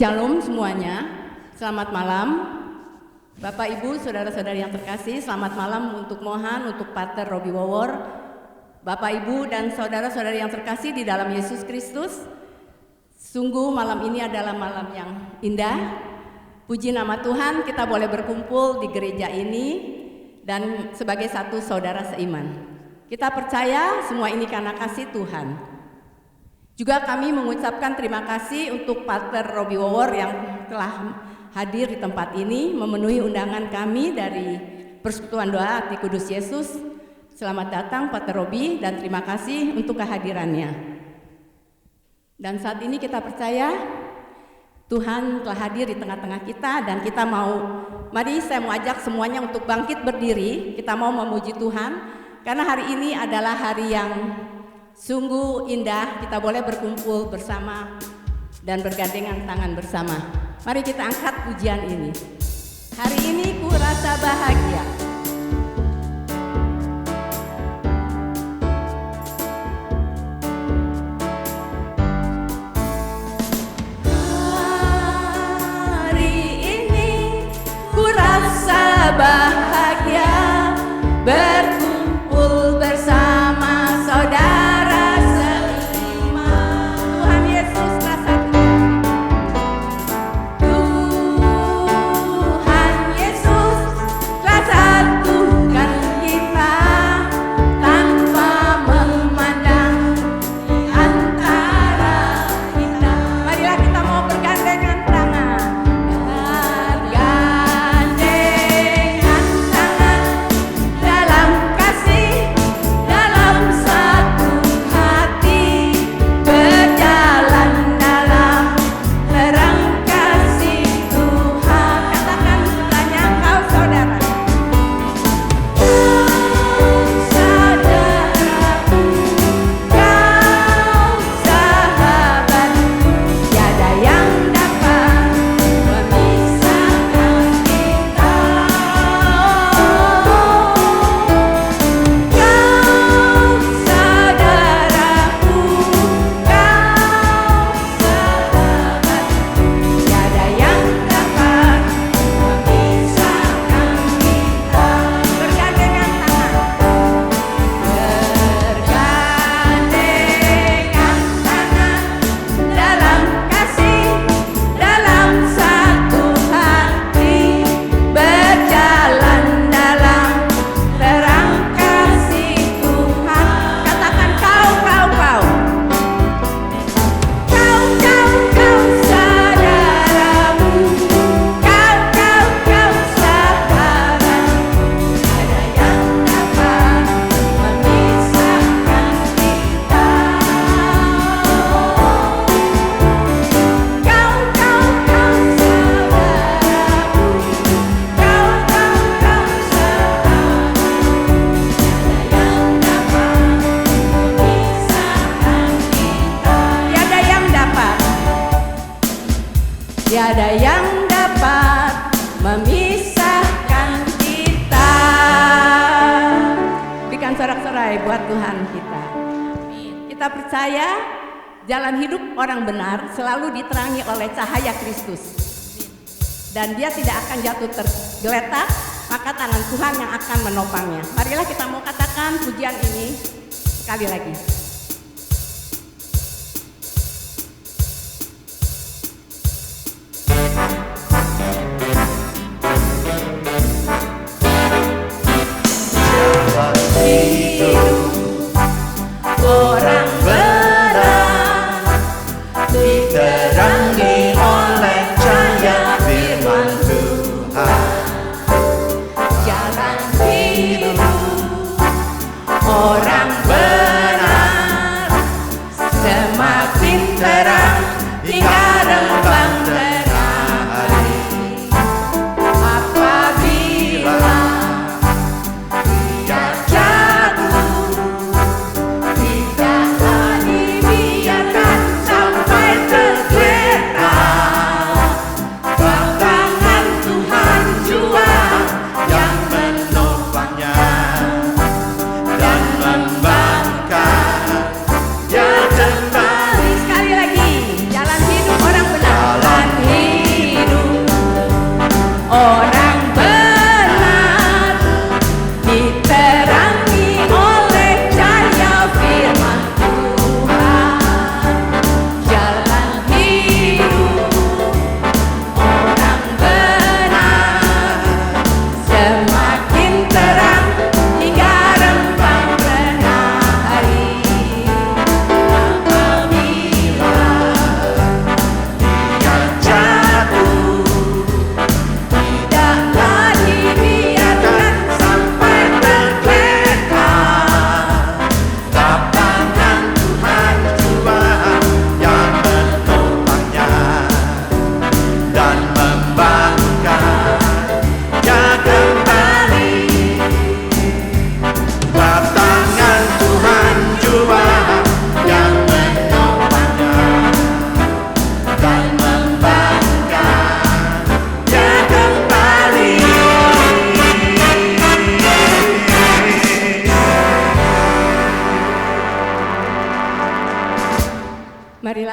Shalom semuanya, selamat malam. Bapak, Ibu, saudara-saudari yang terkasih, selamat malam untuk Mohan, untuk Pater Robi Wawor. Bapak, Ibu, dan saudara-saudari yang terkasih di dalam Yesus Kristus. Sungguh malam ini adalah malam yang indah. Puji nama Tuhan, kita boleh berkumpul di gereja ini dan sebagai satu saudara seiman. Kita percaya semua ini karena kasih Tuhan. Juga kami mengucapkan terima kasih untuk Pater Robi Wawor yang telah hadir di tempat ini, memenuhi undangan kami dari Persekutuan Doa Hati Kudus Yesus. Selamat datang Pater Robi dan terima kasih untuk kehadirannya. Dan saat ini kita percaya Tuhan telah hadir di tengah-tengah kita dan kita mari saya mau ajak semuanya untuk bangkit berdiri. Kita mau memuji Tuhan karena hari ini adalah hari yang sungguh indah, kita boleh berkumpul bersama dan bergandengan tangan bersama. Mari kita angkat pujian ini. Hari ini ku rasa bahagia. Hari ini ku rasa bahagia berkumpul bersama saudara. Tiada yang dapat memisahkan kita. Berikan sorak-sorai buat Tuhan kita. Kita percaya jalan hidup orang benar selalu diterangi oleh cahaya Kristus. Dan dia tidak akan jatuh tergeletak, maka tangan Tuhan yang akan menopangnya. Marilah kita mau katakan pujian ini sekali lagi. Orang benar diterangi oleh cahaya firman Tuhan. Jalan hidup orang benar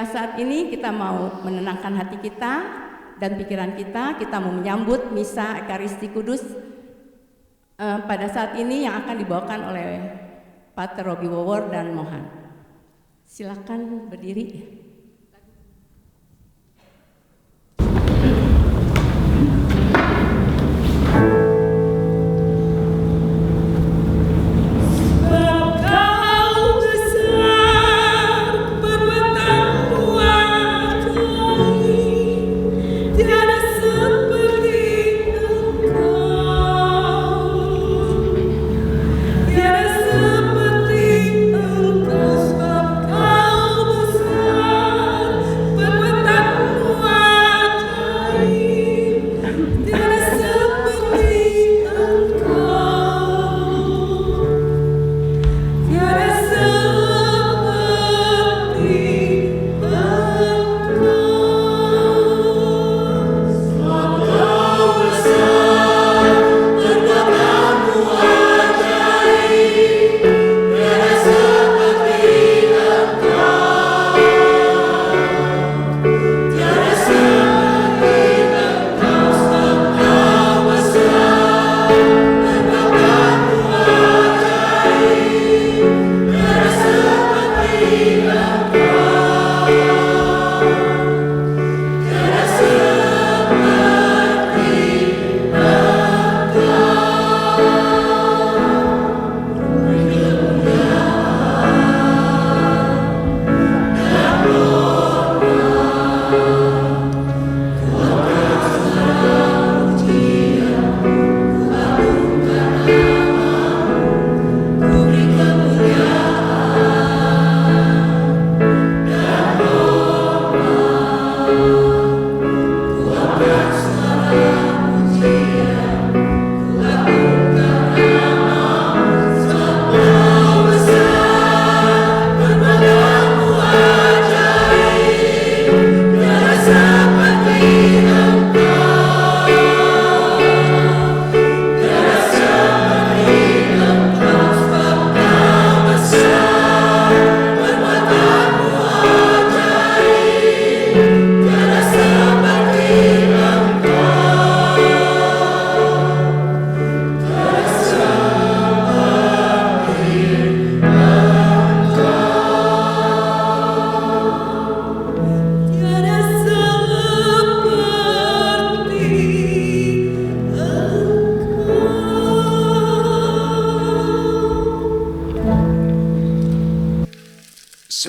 Marilah saat ini kita mau menenangkan hati kita dan pikiran kita mau menyambut Misa Ekaristi Kudus pada saat ini yang akan dibawakan oleh Pater Robi Wowor dan Mohan. Silakan berdiri.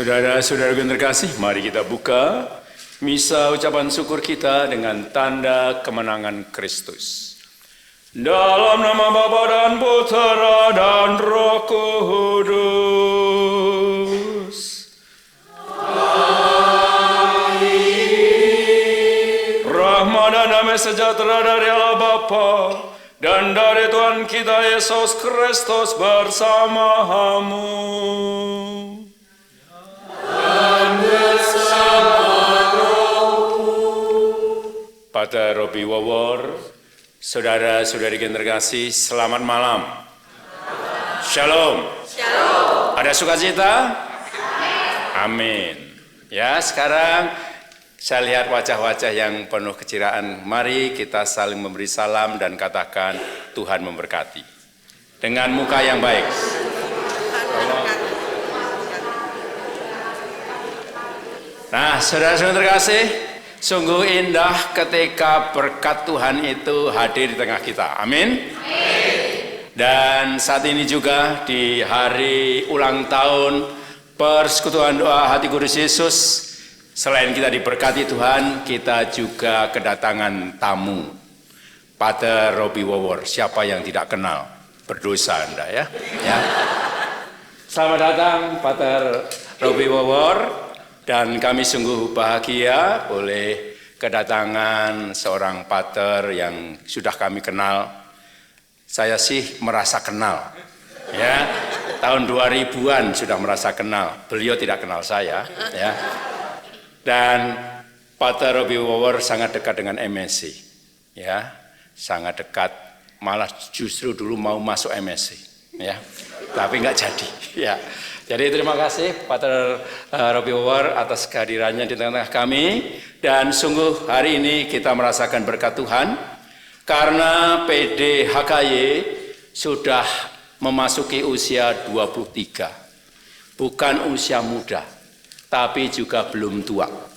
Saudara-saudara yang terkasih, mari kita buka misa ucapan syukur kita dengan tanda kemenangan Kristus. Dalam nama Bapa dan Putera dan Roh Kudus. Amin. Rahmat dan damai sejahtera dari Allah Bapa dan dari Tuhan kita Yesus Kristus bersamamu. Pater Robi Wowor, saudara-saudari yang terkasih, selamat malam. Shalom. Shalom. Ada sukacita? Amin. Ya, sekarang saya lihat wajah-wajah yang penuh keceriaan. Mari kita saling memberi salam dan katakan Tuhan memberkati. Dengan muka yang baik. Nah, saudara-saudara terkasih, sungguh indah ketika berkat Tuhan itu hadir di tengah kita. Amin. Dan saat ini juga di hari ulang tahun Persekutuan Doa Hati Kudus Yesus, selain kita diberkati Tuhan, kita juga kedatangan tamu. Pater Robi Wowor, siapa yang tidak kenal? Berdosa Anda ya. Selamat datang Pater Robi Wowor. Dan kami sungguh bahagia oleh kedatangan seorang pater yang sudah kami kenal. Saya sih merasa kenal. Ya, tahun 2000-an sudah merasa kenal. Beliau tidak kenal saya, ya. Dan Pater Robi Wowor sangat dekat dengan MSC. Ya, sangat dekat. Malah justru dulu mau masuk MSC. ya, tapi nggak jadi. Ya, jadi terima kasih Pater Robbie Wawor atas kehadirannya di tengah-tengah kami, dan sungguh hari ini kita merasakan berkat Tuhan karena PDHKY sudah memasuki usia 23, bukan usia muda, tapi juga belum tua.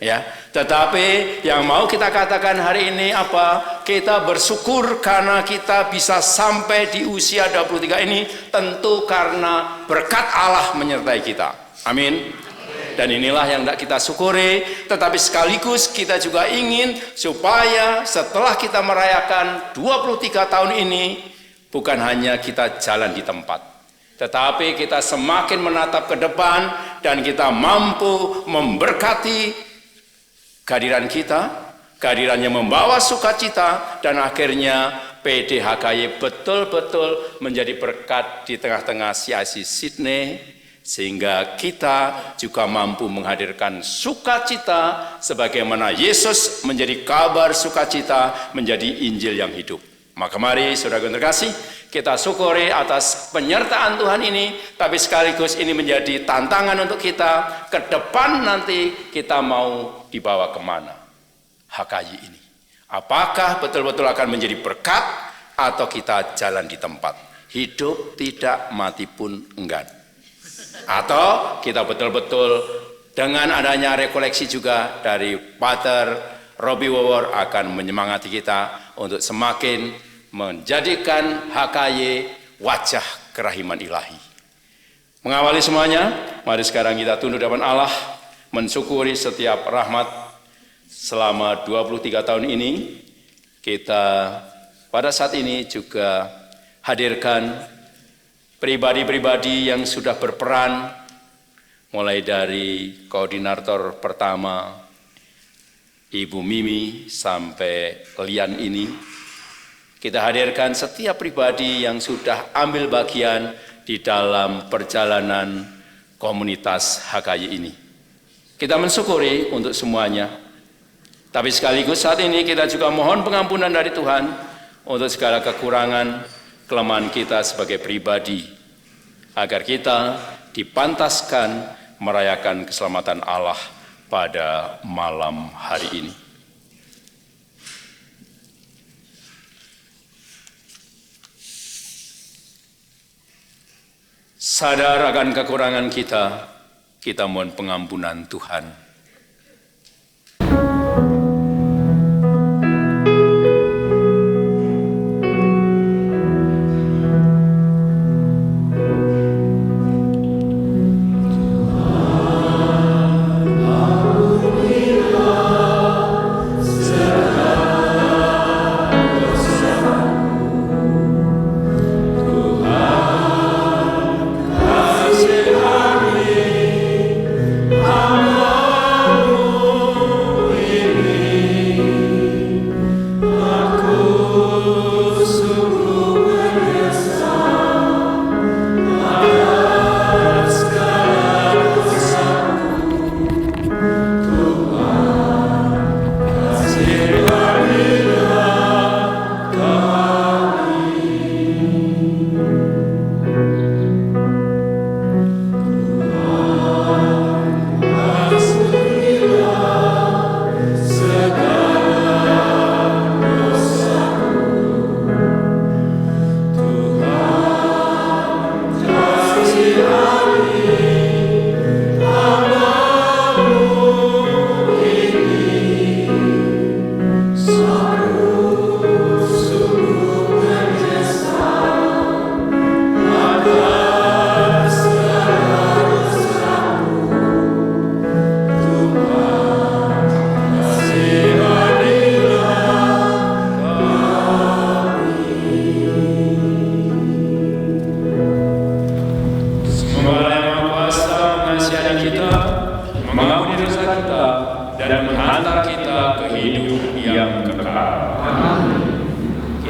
Ya, tetapi yang mau kita katakan hari ini apa? Kita bersyukur karena kita bisa sampai di usia 23 ini tentu karena berkat Allah menyertai kita. Amin. Dan inilah yang tidak kita syukuri, tetapi sekaligus kita juga ingin supaya setelah kita merayakan 23 tahun ini, bukan hanya kita jalan di tempat, tetapi kita semakin menatap ke depan dan kita mampu memberkati kehadiran kita, kehadirannya membawa sukacita, dan akhirnya PDHKY betul-betul menjadi berkat di tengah-tengah CIC Sydney, sehingga kita juga mampu menghadirkan sukacita sebagaimana Yesus menjadi kabar sukacita, menjadi Injil yang hidup. Maka mari saudara yang terkasih, kita syukuri atas penyertaan Tuhan ini, tapi sekaligus ini menjadi tantangan untuk kita ke depan nanti kita mau dibawa kemana HKY ini. Apakah betul-betul akan menjadi berkat atau kita jalan di tempat, hidup tidak mati pun enggan, atau kita betul-betul dengan adanya rekoleksi juga dari Pater Robbie Wawor akan menyemangati kita untuk semakin menjadikan HKY wajah kerahiman ilahi. Mengawali semuanya, mari sekarang kita tunduk di hadapan Allah, mensyukuri setiap rahmat selama 23 tahun ini. Kita pada saat ini juga hadirkan pribadi-pribadi yang sudah berperan, mulai dari koordinator pertama Ibu Mimi sampai Lian ini. Kita hadirkan setiap pribadi yang sudah ambil bagian di dalam perjalanan komunitas HKY ini. Kita mensyukuri untuk semuanya. Tapi sekaligus saat ini kita juga mohon pengampunan dari Tuhan untuk segala kekurangan, kelemahan kita sebagai pribadi, agar kita dipantaskan merayakan keselamatan Allah pada malam hari ini. Sadar akan kekurangan kita mohon pengampunan Tuhan.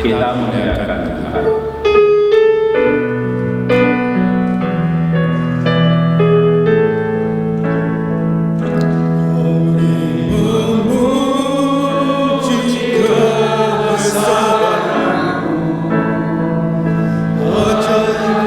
Kita memuliakan Tuhan. Memuji kebesaran-Mu, ajaib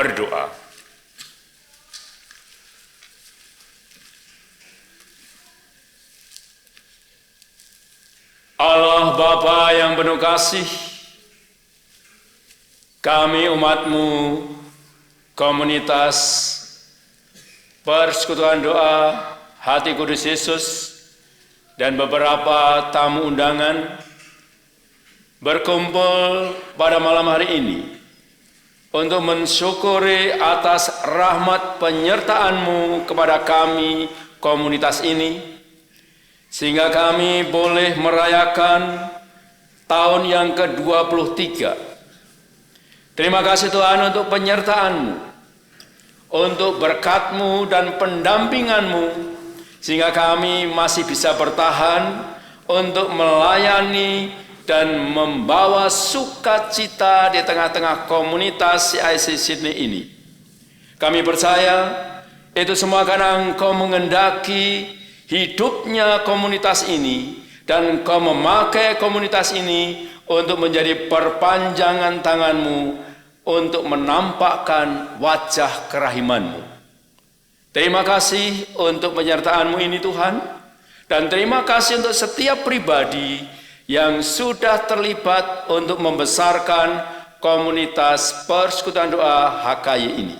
berdoa. Allah Bapa yang penuh kasih, kami umat-Mu, komunitas Persekutuan Doa Hati Kudus Yesus, dan beberapa tamu undangan berkumpul pada malam hari ini untuk mensyukuri atas rahmat penyertaan-Mu kepada kami, komunitas ini, sehingga kami boleh merayakan tahun yang ke-23. Terima kasih Tuhan untuk penyertaan-Mu, untuk berkat-Mu dan pendampingan-Mu, sehingga kami masih bisa bertahan untuk melayani dan membawa sukacita di tengah-tengah komunitas CIC Sydney ini. Kami percaya itu semua karena Engkau mengendaki hidupnya komunitas ini, dan Engkau memakai komunitas ini untuk menjadi perpanjangan tangan-Mu untuk menampakkan wajah kerahiman-Mu. Terima kasih untuk penyertaan-Mu ini Tuhan, dan terima kasih untuk setiap pribadi yang sudah terlibat untuk membesarkan komunitas Persekutuan Doa HKY ini.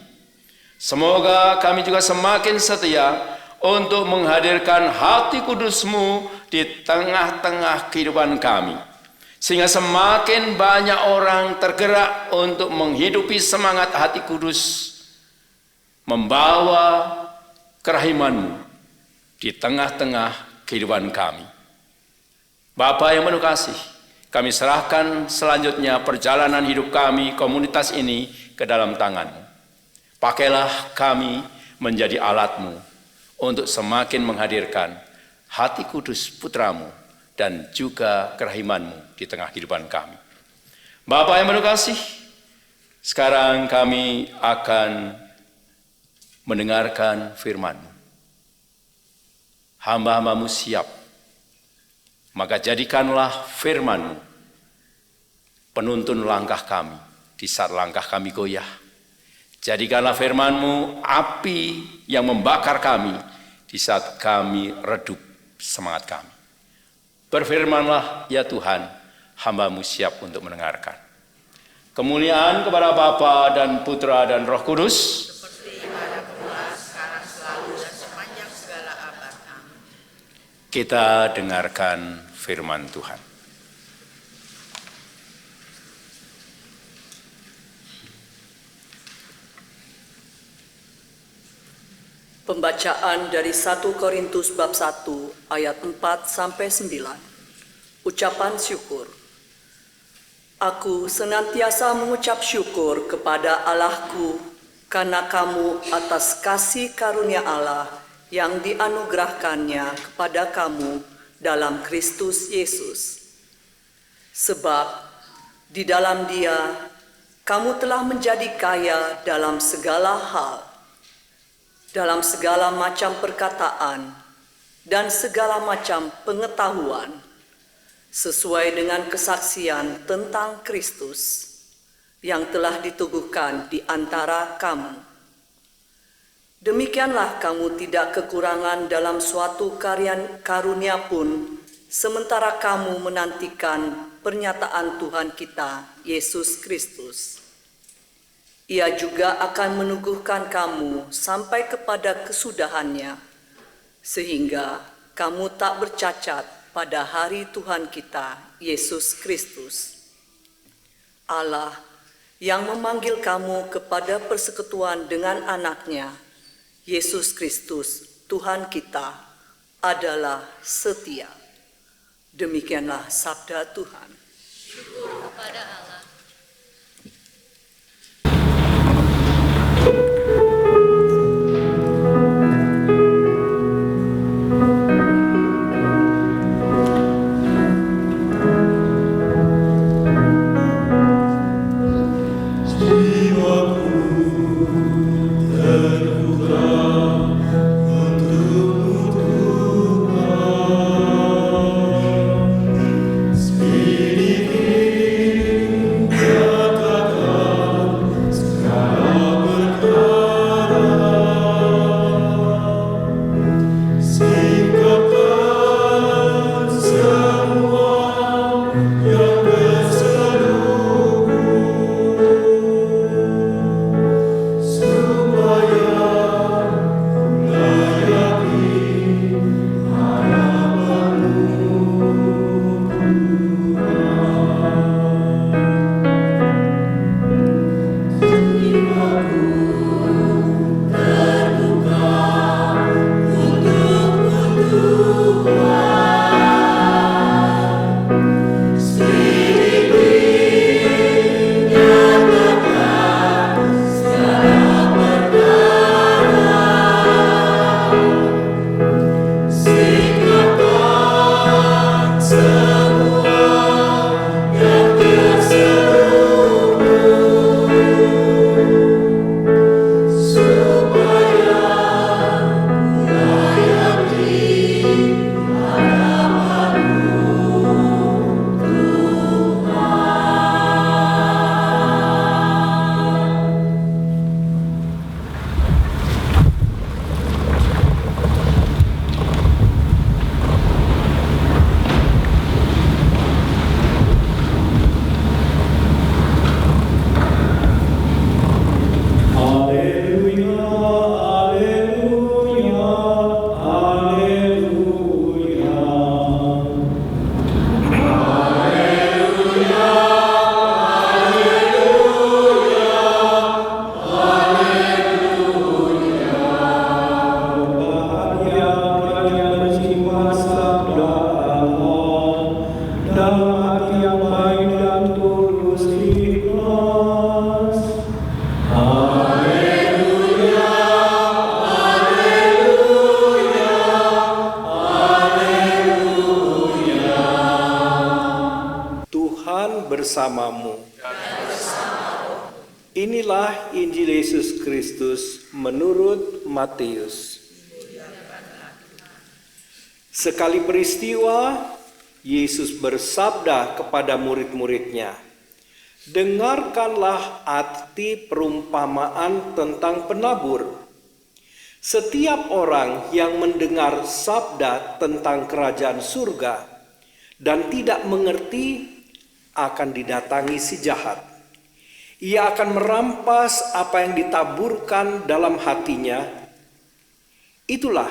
Semoga kami juga semakin setia untuk menghadirkan hati kudus-Mu di tengah-tengah kehidupan kami, sehingga semakin banyak orang tergerak untuk menghidupi semangat hati kudus, membawa kerahiman-Mu di tengah-tengah kehidupan kami. Bapa yang penuh kasih, kami serahkan selanjutnya perjalanan hidup kami, komunitas ini, ke dalam tangan-Mu. Pakailah kami menjadi alat-Mu untuk semakin menghadirkan hati kudus putra-Mu dan juga kerahiman-Mu di tengah kehidupan kami. Bapa yang penuh kasih, sekarang kami akan mendengarkan firman-Mu. Hamba-hamba-Mu siap, maka jadikanlah firman-Mu penuntun langkah kami di saat langkah kami goyah. Jadikanlah firman-Mu api yang membakar kami di saat kami redup semangat kami. Berfirmanlah ya Tuhan, hamba-Mu siap untuk mendengarkan. Kemuliaan kepada Bapa dan Putra dan Roh Kudus, seperti pada permula, sekarang, selalu, dan sepanjang segala abad. Amin. kita dengarkan firman Tuhan. Pembacaan dari 1 Korintus bab 1 ayat 4 sampai 9. Ucapan syukur. Aku senantiasa mengucap syukur kepada Allahku karena kamu atas kasih karunia Allah yang dianugerahkannya kepada kamu dalam Kristus Yesus. Sebab di dalam Dia kamu telah menjadi kaya dalam segala hal, dalam segala macam perkataan dan segala macam pengetahuan, sesuai dengan kesaksian tentang Kristus yang telah ditubuhkan di antara kamu. Demikianlah kamu tidak kekurangan dalam suatu karunia pun, sementara kamu menantikan pernyataan Tuhan kita, Yesus Kristus. Ia juga akan meneguhkan kamu sampai kepada kesudahannya, sehingga kamu tak bercacat pada hari Tuhan kita, Yesus Kristus. Allah yang memanggil kamu kepada persekutuan dengan anaknya, Yesus Kristus, Tuhan kita, adalah setia. Demikianlah sabda Tuhan. Syukur kepada Allah. Spirit bersamamu. Inilah Injil Yesus Kristus menurut Matius. Sekali peristiwa, Yesus bersabda kepada murid-muridnya, "Dengarkanlah arti perumpamaan tentang penabur. Setiap orang yang mendengar sabda tentang kerajaan surga dan tidak mengerti akan didatangi si jahat. Ia akan merampas apa yang ditaburkan dalam hatinya. Itulah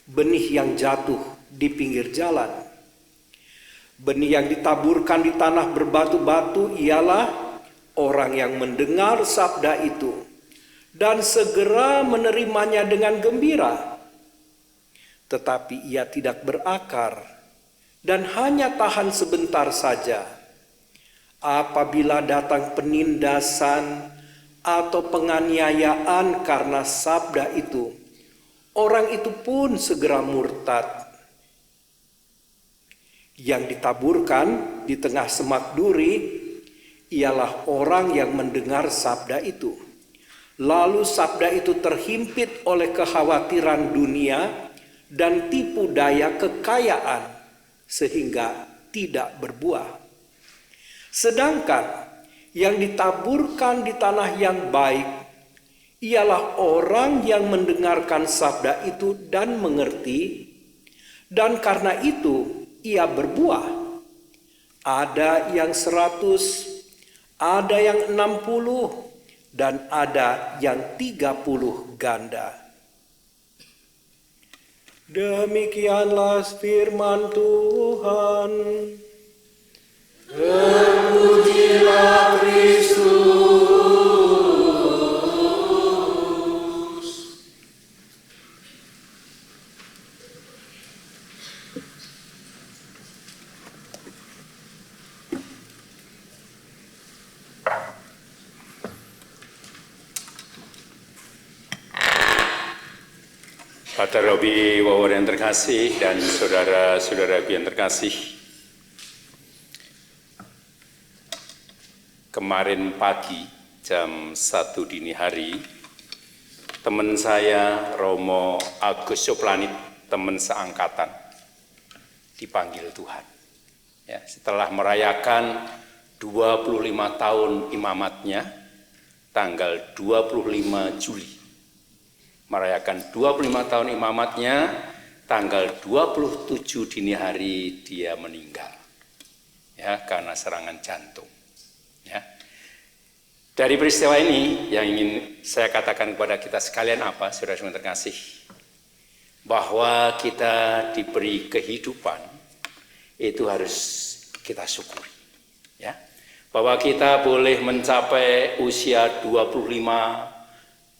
benih yang jatuh di pinggir jalan. Benih yang ditaburkan di tanah berbatu-batu ialah orang yang mendengar sabda itu dan segera menerimanya dengan gembira. Tetapi ia tidak berakar dan hanya tahan sebentar saja. Apabila datang penindasan atau penganiayaan karena sabda itu, orang itu pun segera murtad. Yang ditaburkan di tengah semak duri ialah orang yang mendengar sabda itu. Lalu sabda itu terhimpit oleh kekhawatiran dunia dan tipu daya kekayaan sehingga tidak berbuah. Sedangkan yang ditaburkan di tanah yang baik ialah orang yang mendengarkan sabda itu dan mengerti, dan karena itu ia berbuah. Ada yang 100, ada yang 60, dan ada yang 30 ganda. Demikianlah firman Tuhan. Terpujilah Kristus. Pater Robi Wawor yang terkasih dan saudara-saudaraku yang terkasih, kemarin pagi jam 1 dini hari, teman saya Romo Agus Soplanit, teman seangkatan, dipanggil Tuhan. Ya, setelah merayakan 25 tahun imamatnya, tanggal 25 Juli. Merayakan 25 tahun imamatnya, tanggal 27 dini hari dia meninggal. Ya, karena serangan jantung. Ya. Dari peristiwa ini yang ingin saya katakan kepada kita sekalian apa, saudara-saudara terkasih, bahwa kita diberi kehidupan itu harus kita syukuri. Ya. Bahwa kita boleh mencapai usia 25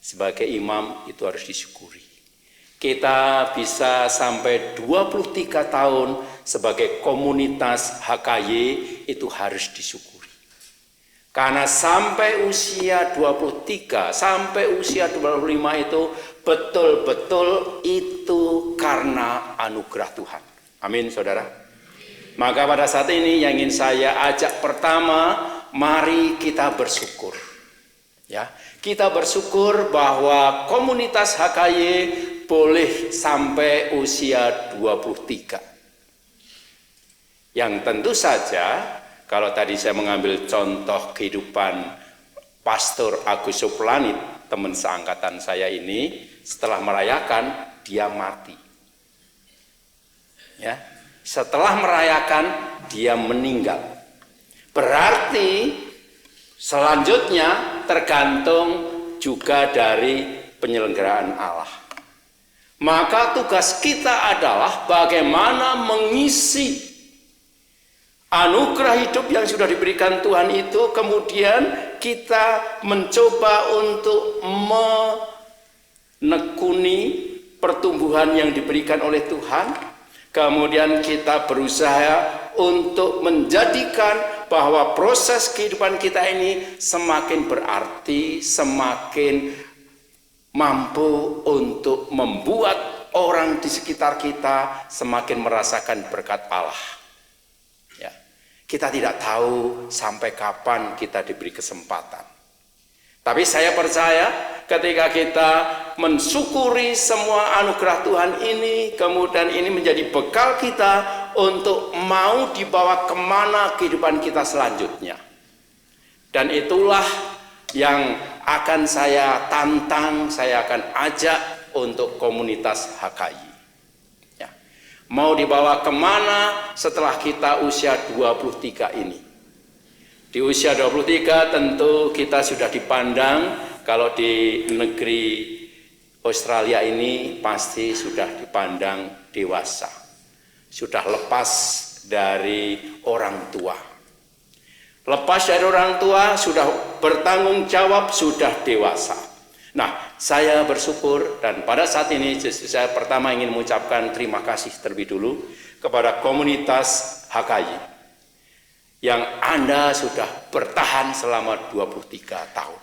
sebagai imam itu harus disyukuri. Kita bisa sampai 23 tahun sebagai komunitas HKY itu harus disyukuri. Karena sampai usia 23, sampai usia 25 itu betul-betul itu karena anugerah Tuhan. Amin, saudara. Maka pada saat ini yang ingin saya ajak pertama, mari kita bersyukur. Ya, kita bersyukur bahwa komunitas HKY boleh sampai usia 23. Yang tentu saja, kalau tadi saya mengambil contoh kehidupan Pastor Agus Soplanit, teman seangkatan saya ini, setelah merayakan, dia mati. Ya, setelah merayakan, dia meninggal. Berarti selanjutnya tergantung juga dari penyelenggaraan Allah. Maka tugas kita adalah bagaimana mengisi anugerah hidup yang sudah diberikan Tuhan itu, kemudian kita mencoba untuk menekuni pertumbuhan yang diberikan oleh Tuhan, kemudian kita berusaha untuk menjadikan bahwa proses kehidupan kita ini semakin berarti, semakin mampu untuk membuat orang di sekitar kita semakin merasakan berkat Allah. Kita tidak tahu sampai kapan kita diberi kesempatan. Tapi saya percaya ketika kita mensyukuri semua anugerah Tuhan ini, kemudian ini menjadi bekal kita untuk mau dibawa kemana kehidupan kita selanjutnya. Dan itulah yang akan saya tantang, saya akan ajak untuk komunitas HKI. Mau dibawa kemana setelah kita usia 23 ini? Di usia 23 tentu kita sudah dipandang, kalau di negeri Australia ini pasti sudah dipandang dewasa. Sudah lepas dari orang tua. Lepas dari orang tua, sudah bertanggung jawab, sudah dewasa. Nah, saya bersyukur dan pada saat ini saya pertama ingin mengucapkan terima kasih terlebih dulu kepada komunitas HKI yang Anda sudah bertahan selama 23 tahun.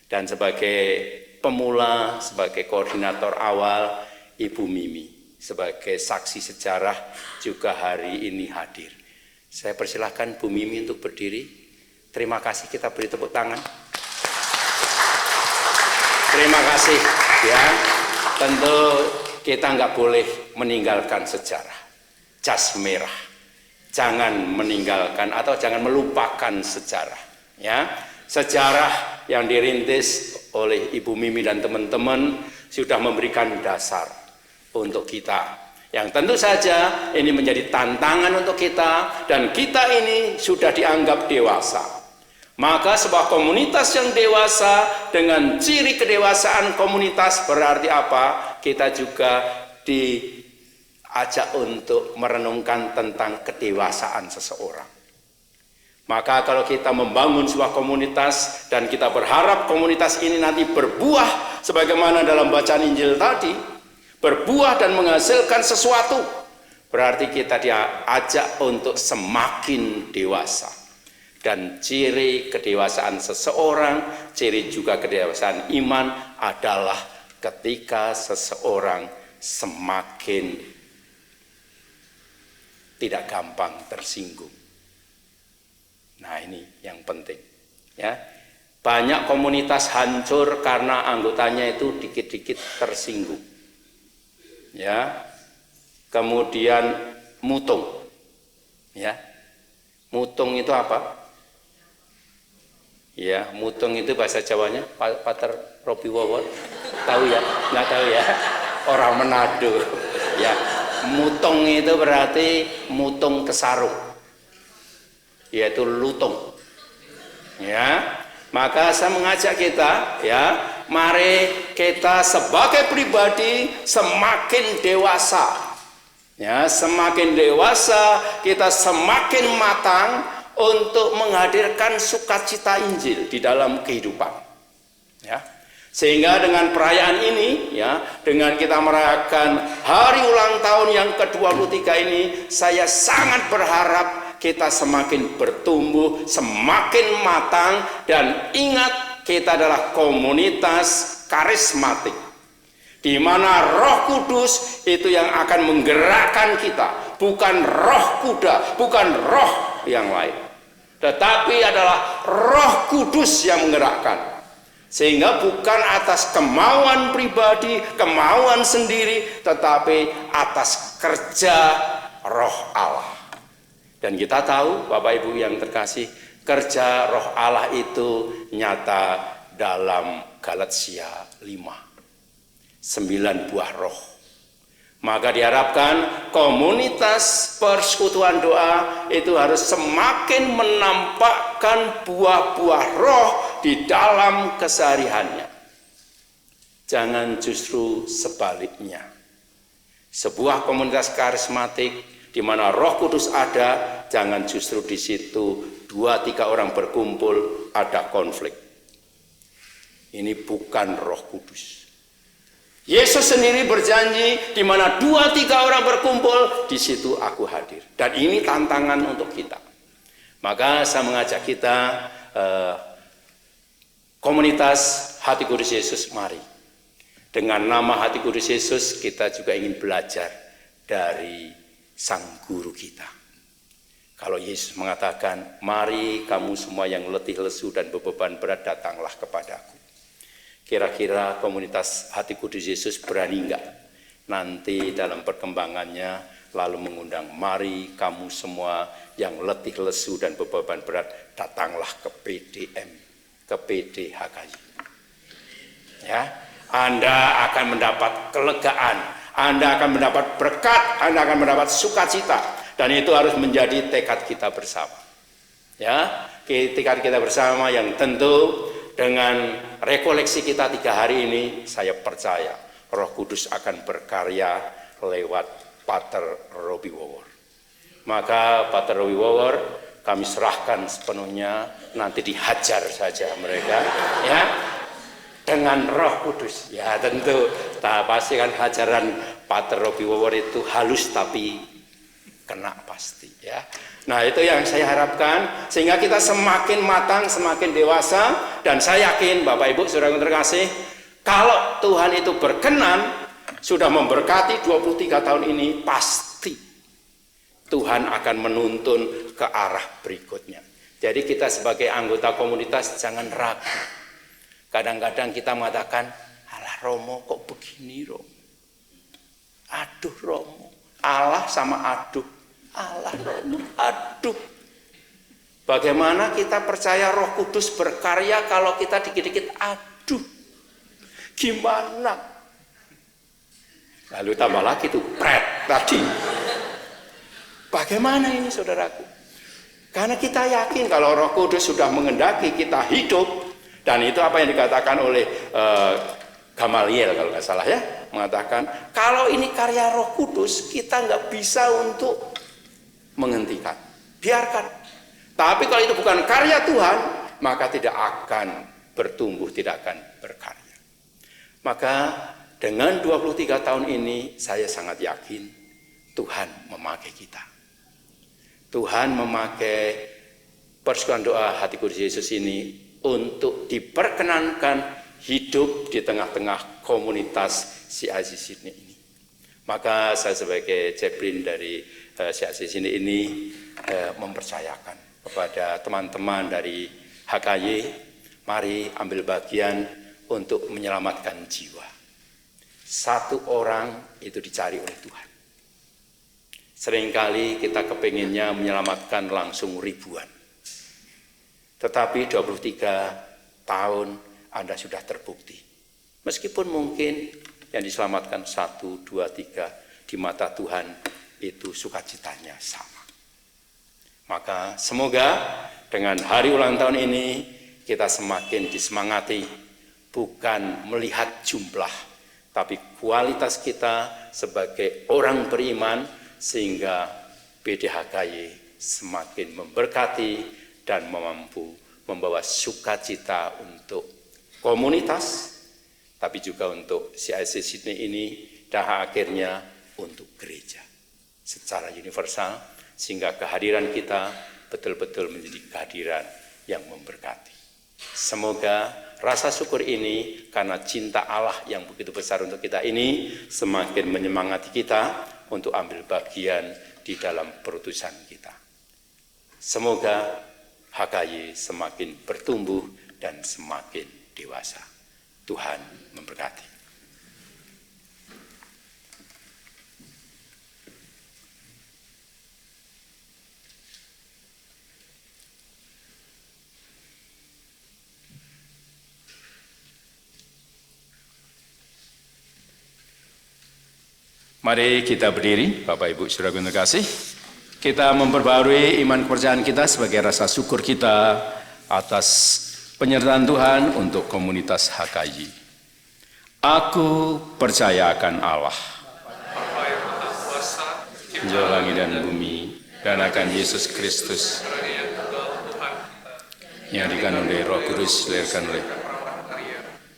Dan sebagai pemula, sebagai koordinator awal, Ibu Mimi, sebagai saksi sejarah juga hari ini hadir. Saya persilahkan Bu Mimi untuk berdiri. Terima kasih, kita beri tepuk tangan. Terima kasih ya. Tentu kita nggak boleh meninggalkan sejarah. Jas merah. Jangan meninggalkan atau jangan melupakan sejarah. Ya, sejarah yang dirintis oleh Ibu Mimi dan teman-teman sudah memberikan dasar untuk kita. Yang tentu saja ini menjadi tantangan untuk kita dan kita ini sudah dianggap dewasa. Maka sebuah komunitas yang dewasa dengan ciri kedewasaan komunitas berarti apa? Kita juga diajak untuk merenungkan tentang kedewasaan seseorang. Maka kalau kita membangun sebuah komunitas dan kita berharap komunitas ini nanti berbuah sebagaimana dalam bacaan Injil tadi, berbuah dan menghasilkan sesuatu, berarti kita diajak untuk semakin dewasa. Dan ciri kedewasaan seseorang, ciri juga kedewasaan iman adalah ketika seseorang semakin tidak gampang tersinggung. Nah, ini yang penting. Ya, banyak komunitas hancur karena anggotanya itu dikit-dikit tersinggung. Ya, kemudian mutung. Ya, mutung itu apa? Ya, mutung itu bahasa Jawanya, Pater Robi Wawor, tahu ya? Nggak tahu ya? Orang Manado. Ya, mutung itu berarti mutung kesarung, yaitu lutung. Ya, maka saya mengajak kita, ya, mari kita sebagai pribadi semakin dewasa. Ya, semakin dewasa kita semakin matang untuk menghadirkan sukacita Injil di dalam kehidupan. Ya. Sehingga dengan perayaan ini, ya, dengan kita merayakan hari ulang tahun yang ke-23 ini, saya sangat berharap kita semakin bertumbuh, semakin matang, dan ingat kita adalah komunitas karismatik, di mana Roh Kudus itu yang akan menggerakkan kita, bukan roh kuda, bukan roh yang lain. Tetapi adalah Roh Kudus yang menggerakkan. Sehingga bukan atas kemauan pribadi, kemauan sendiri, tetapi atas kerja Roh Allah. Dan kita tahu, Bapak Ibu yang terkasih, kerja Roh Allah itu nyata dalam Galatia 5. 9 buah roh. Maka diharapkan komunitas persekutuan doa itu harus semakin menampakkan buah-buah roh di dalam kesehariannya. Jangan justru sebaliknya. Sebuah komunitas karismatik di mana Roh Kudus ada, jangan justru di situ 2-3 orang berkumpul ada konflik. Ini bukan Roh Kudus. Yesus sendiri berjanji, di mana 2-3 orang berkumpul, di situ aku hadir. Dan ini tantangan untuk kita. Maka saya mengajak kita, komunitas Hati Kudus Yesus, mari. Dengan nama Hati Kudus Yesus, kita juga ingin belajar dari Sang Guru kita. Kalau Yesus mengatakan, mari kamu semua yang letih lesu dan beban berat datanglah kepadaku. Kira-kira komunitas Hati Kudus Yesus berani enggak nanti dalam perkembangannya lalu mengundang, mari kamu semua yang letih lesu dan beban berat datanglah ke PDM, ke PDHKY. Ya, Anda akan mendapat kelegaan, Anda akan mendapat berkat, Anda akan mendapat sukacita. Dan itu harus menjadi tekad kita bersama. Ya, tekad kita bersama yang tentu dengan rekoleksi kita 3 hari ini, saya percaya Roh Kudus akan berkarya lewat Pater Robbie Wawor. Maka Pater Robbie Wawor kami serahkan sepenuhnya, nanti dihajar saja mereka, ya, dengan Roh Kudus. Ya tentu, pasti kan hajaran Pater Robbie Wawor itu halus tapi kena pasti, ya. Nah, itu yang saya harapkan sehingga kita semakin matang, semakin dewasa, dan saya yakin Bapak Ibu Saudara yang terkasih, kalau Tuhan itu berkenan sudah memberkati 23 tahun ini, pasti Tuhan akan menuntun ke arah berikutnya. Jadi kita sebagai anggota komunitas jangan ragu. Kadang-kadang kita mengatakan, alah Romo kok begini Romo. Aduh Romo, Allah sama aduh. Allah Romo, aduh. Bagaimana kita percaya Roh Kudus berkarya kalau kita dikit-dikit aduh. Gimana? Lalu tambah lagi tuh pret tadi. Bagaimana ini saudaraku? Karena kita yakin kalau Roh Kudus sudah mengendaki kita hidup, dan itu apa yang dikatakan oleh Gamaliel kalau nggak salah ya, mengatakan kalau ini karya Roh Kudus kita nggak bisa untuk menghentikan, biarkan. Tapi kalau itu bukan karya Tuhan, maka tidak akan bertumbuh, tidak akan berkarya. Maka dengan 23 tahun ini saya sangat yakin Tuhan memakai kita. Tuhan memakai persekutuan doa Hati Kudus Yesus ini untuk diperkenankan hidup di tengah-tengah komunitas CIC Sydney ini. Maka saya sebagai chaplain dari CIC Sydney ini mempercayakan kepada teman-teman dari HKY, mari ambil bagian untuk menyelamatkan jiwa. 1 orang itu dicari oleh Tuhan. Seringkali kita kepinginnya menyelamatkan langsung ribuan. Tetapi 23 tahun Anda sudah terbukti. Meskipun mungkin yang diselamatkan 1, 2, 3 di mata Tuhan itu sukacitanya sama. Maka semoga dengan hari ulang tahun ini kita semakin disemangati, bukan melihat jumlah, tapi kualitas kita sebagai orang beriman, sehingga PDHKY semakin memberkati dan mampu membawa sukacita untuk komunitas, tapi juga untuk CIC Sydney ini, dan akhirnya untuk gereja secara universal, sehingga kehadiran kita betul-betul menjadi kehadiran yang memberkati. Semoga rasa syukur ini karena cinta Allah yang begitu besar untuk kita ini semakin menyemangati kita untuk ambil bagian di dalam perutusan kita. Semoga HKY semakin bertumbuh dan semakin dewasa. Tuhan memberkati. Mari kita berdiri, Bapak Ibu Saudara yang terkasih. Kita memperbarui iman kepercayaan kita sebagai rasa syukur kita atas penyertaan Tuhan untuk komunitas HKY. Aku percaya akan Allah, Penjala langit dan bumi, dan akan Yesus Kristus yang dikandung dari Roh Kudus, dilahirkan oleh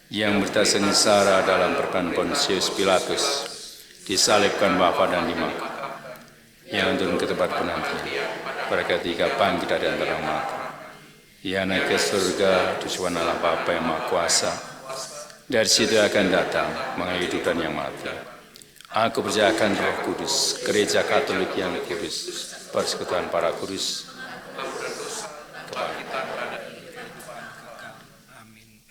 yang bersengsara dalam perbuatan Pontius Pilatus, disalibkan Bapa dan dimakan, yang turun ke tempat penantian, pada ketika bangkit dari antara mati. Ia naik ke surga, di sebelah Allah Bapa yang Maha Kuasa. Dari situ akan datang menghidupkan yang mati. Aku percaya akan Roh Kudus, Gereja Katolik yang kudus, persekutuan para kudus. Amin.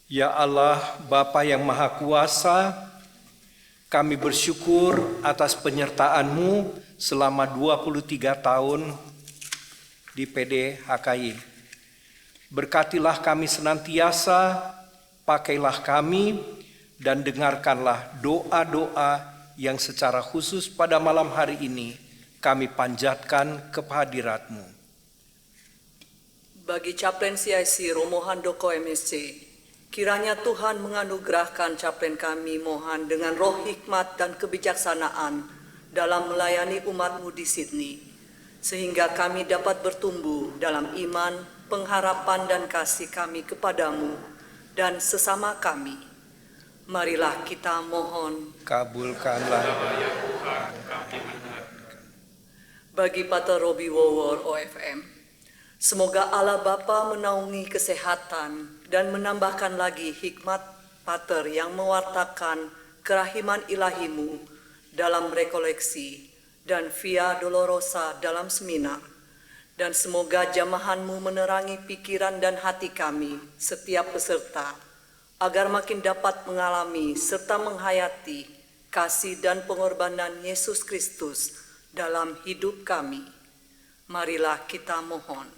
Ya Allah, Bapa yang Maha Kuasa, kami bersyukur atas penyertaan-Mu selama 23 tahun di PD HKI. Berkatilah kami senantiasa, pakailah kami, dan dengarkanlah doa-doa yang secara khusus pada malam hari ini kami panjatkan kehadirat-Mu. Bagi Caplen CIC Romo Handoko MSC, kiranya Tuhan menganugerahkan Caplen kami Mohan dengan roh hikmat dan kebijaksanaan dalam melayani umat-Mu di Sydney, sehingga kami dapat bertumbuh dalam iman, pengharapan dan kasih kami kepadamu dan sesama kami. Marilah kita mohon. Kabulkanlah. Bagi Pater Robbie Wawor OFM, semoga Allah Bapa menaungi kesehatan dan menambahkan lagi hikmat Pater yang mewartakan kerahiman ilahi-Mu dalam rekoleksi dan Via Dolorosa dalam seminar. Dan semoga jamahan-Mu menerangi pikiran dan hati kami setiap peserta, agar makin dapat mengalami serta menghayati kasih dan pengorbanan Yesus Kristus dalam hidup kami. Marilah kita mohon.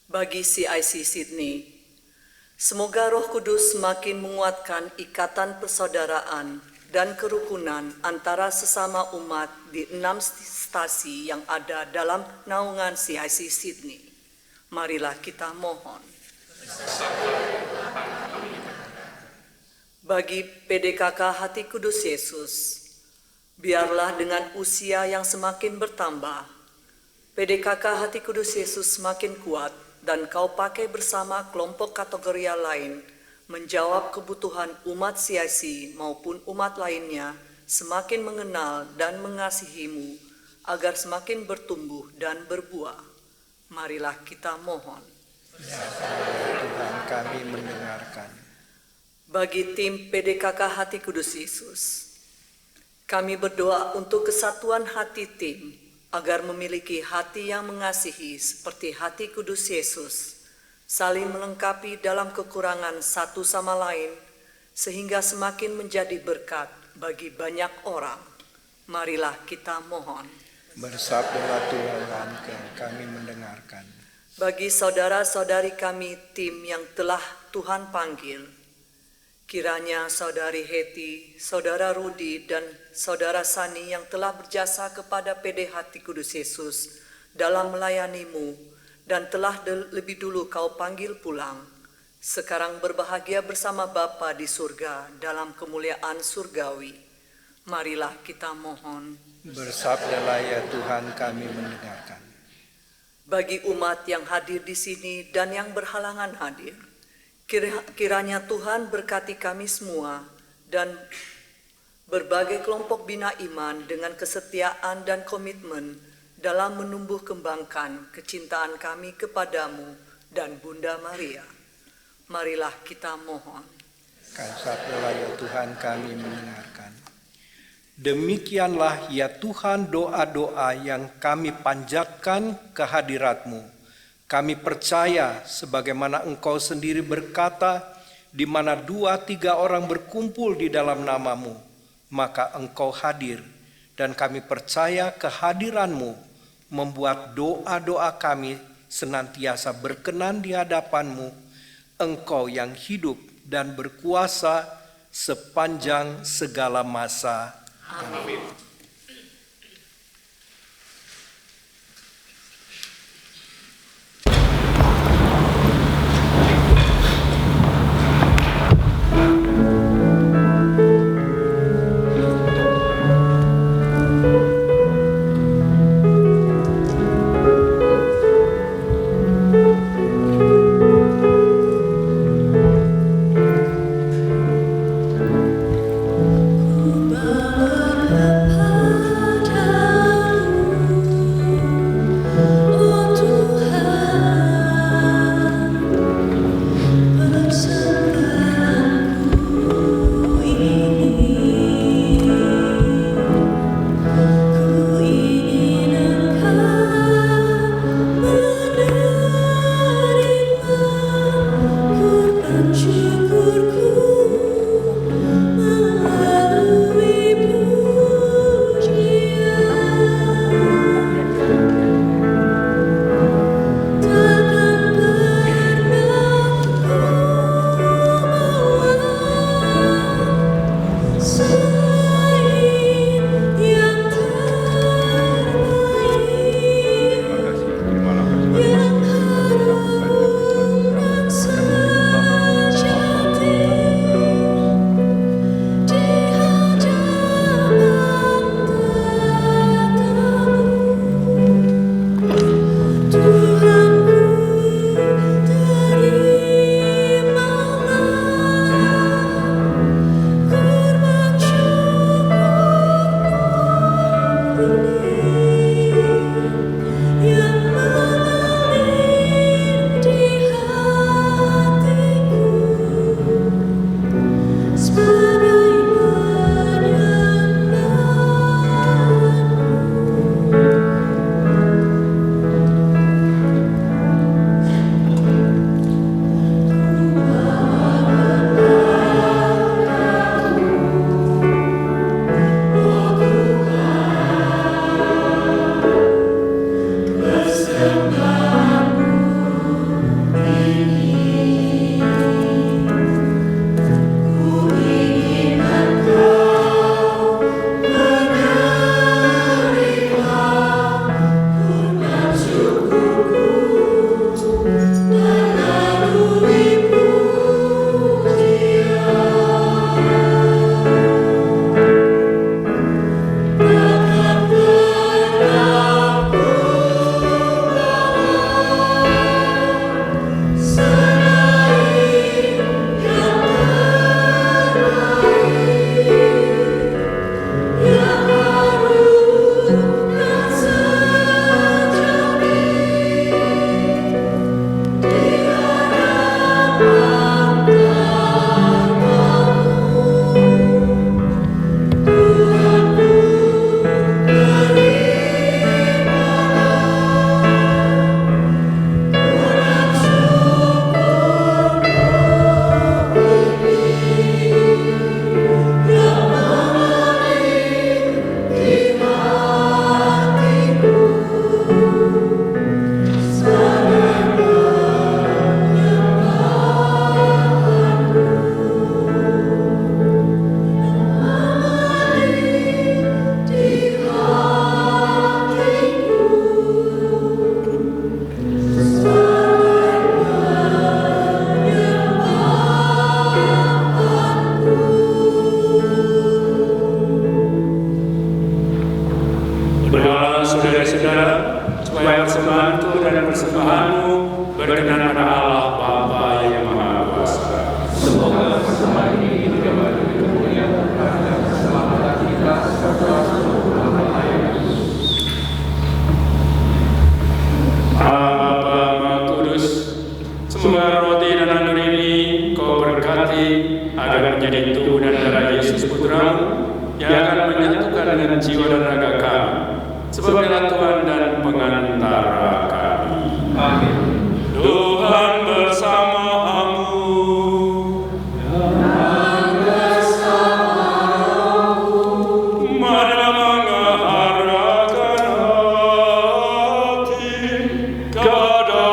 Bagi CIC Sydney, semoga Roh Kudus semakin menguatkan ikatan persaudaraan dan kerukunan antara sesama umat di 6 stasi yang ada dalam naungan CIC Sydney. Marilah kita mohon. Bagi PDKK Hati Kudus Yesus, biarlah dengan usia yang semakin bertambah, PDKK Hati Kudus Yesus semakin kuat dan Kau pakai bersama kelompok kategori lain menjawab kebutuhan umat CIC maupun umat lainnya semakin mengenal dan mengasihi-Mu agar semakin bertumbuh dan berbuah. Marilah kita mohon. Ya Tuhan, kami mendengarkan. Bagi tim PDKK Hati Kudus Yesus, kami berdoa untuk kesatuan hati tim agar memiliki hati yang mengasihi seperti hati Kudus Yesus, saling melengkapi dalam kekurangan satu sama lain, sehingga semakin menjadi berkat bagi banyak orang. Marilah kita mohon. Bersabdalah Tuhan, kami mendengarkan. Bagi saudara-saudari kami tim yang telah Tuhan panggil, kiranya Saudari Heti, Saudara Rudi, dan Saudara Sani yang telah berjasa kepada PD Hati Kudus Yesus dalam melayani-Mu dan telah lebih dulu Kau panggil pulang, sekarang berbahagia bersama Bapa di surga dalam kemuliaan surgawi. Marilah kita mohon. Bersabdalah ya Tuhan, kami mendengarkan. Bagi umat yang hadir di sini dan yang berhalangan hadir, kiranya Tuhan berkati kami semua dan berbagai kelompok bina iman dengan kesetiaan dan komitmen dalam menumbuh kembangkan kecintaan kami kepadamu dan Bunda Maria. Marilah kita mohon. Bersabdalah ya Tuhan, kami mendengarkan. Demikianlah ya Tuhan doa-doa yang kami panjatkan kehadirat-Mu. Kami percaya sebagaimana Engkau sendiri berkata, di mana 2-3 orang berkumpul di dalam nama-Mu, maka Engkau hadir. Dan kami percaya kehadiran-Mu membuat doa-doa kami senantiasa berkenan di hadapan-Mu, Engkau yang hidup dan berkuasa sepanjang segala masa. Amin. Ku berharap Semoga roti dan anggur ini kau berkati agar menjadi tubuh dan darah Yesus Putramu yang akan menyatukan dengan jiwa dan raga kami sebagai Tuhan dan pengantara kami. Amin. Tuhan bersamamu. Marilah mengarahkan hati kepada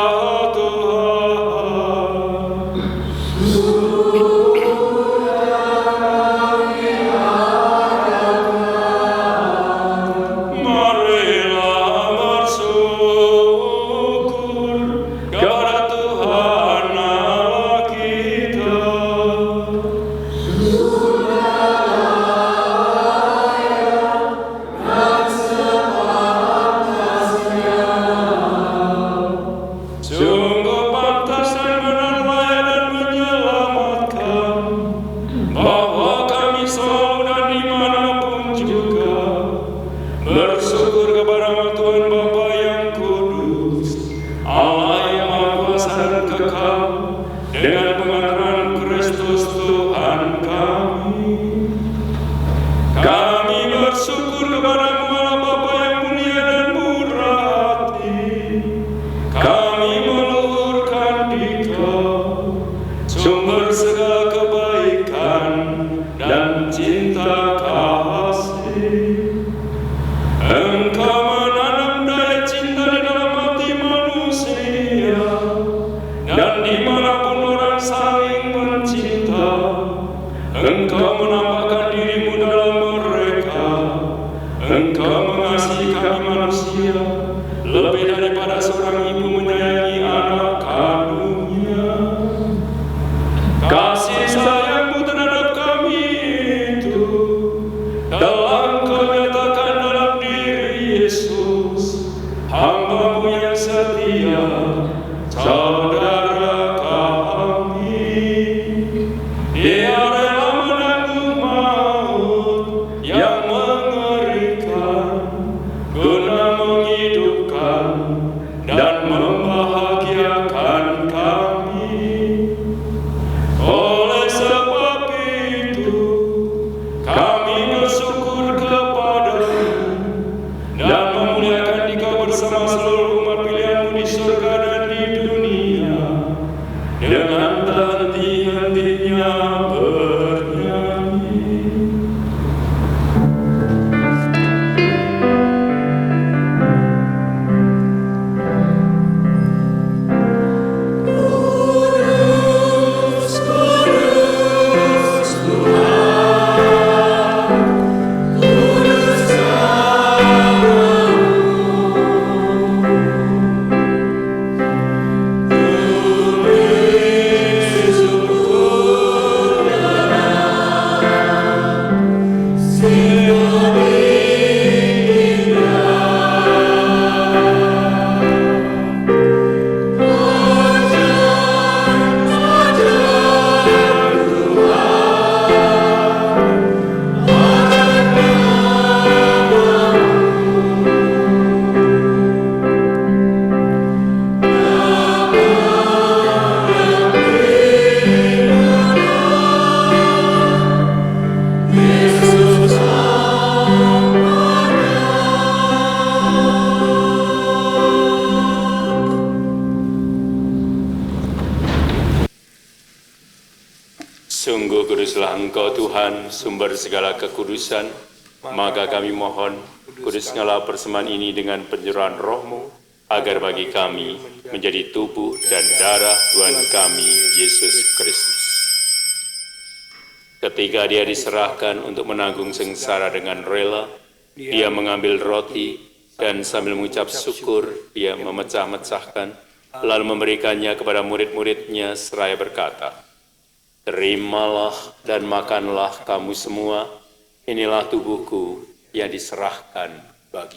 Sungguh kuduslah Engkau Tuhan, sumber segala kekudusan, maka kami mohon, kuduskanlah persembahan ini dengan pencurahan Roh-Mu, agar bagi kami menjadi tubuh dan darah Tuhan kami, Yesus Kristus. Ketika Dia diserahkan untuk menanggung sengsara dengan rela, Dia mengambil roti dan sambil mengucap syukur, Dia memecah-mecahkan, lalu memberikannya kepada murid-murid-Nya seraya berkata, "Terimalah dan makanlah kamu semua, inilah tubuhku yang diserahkan bagi."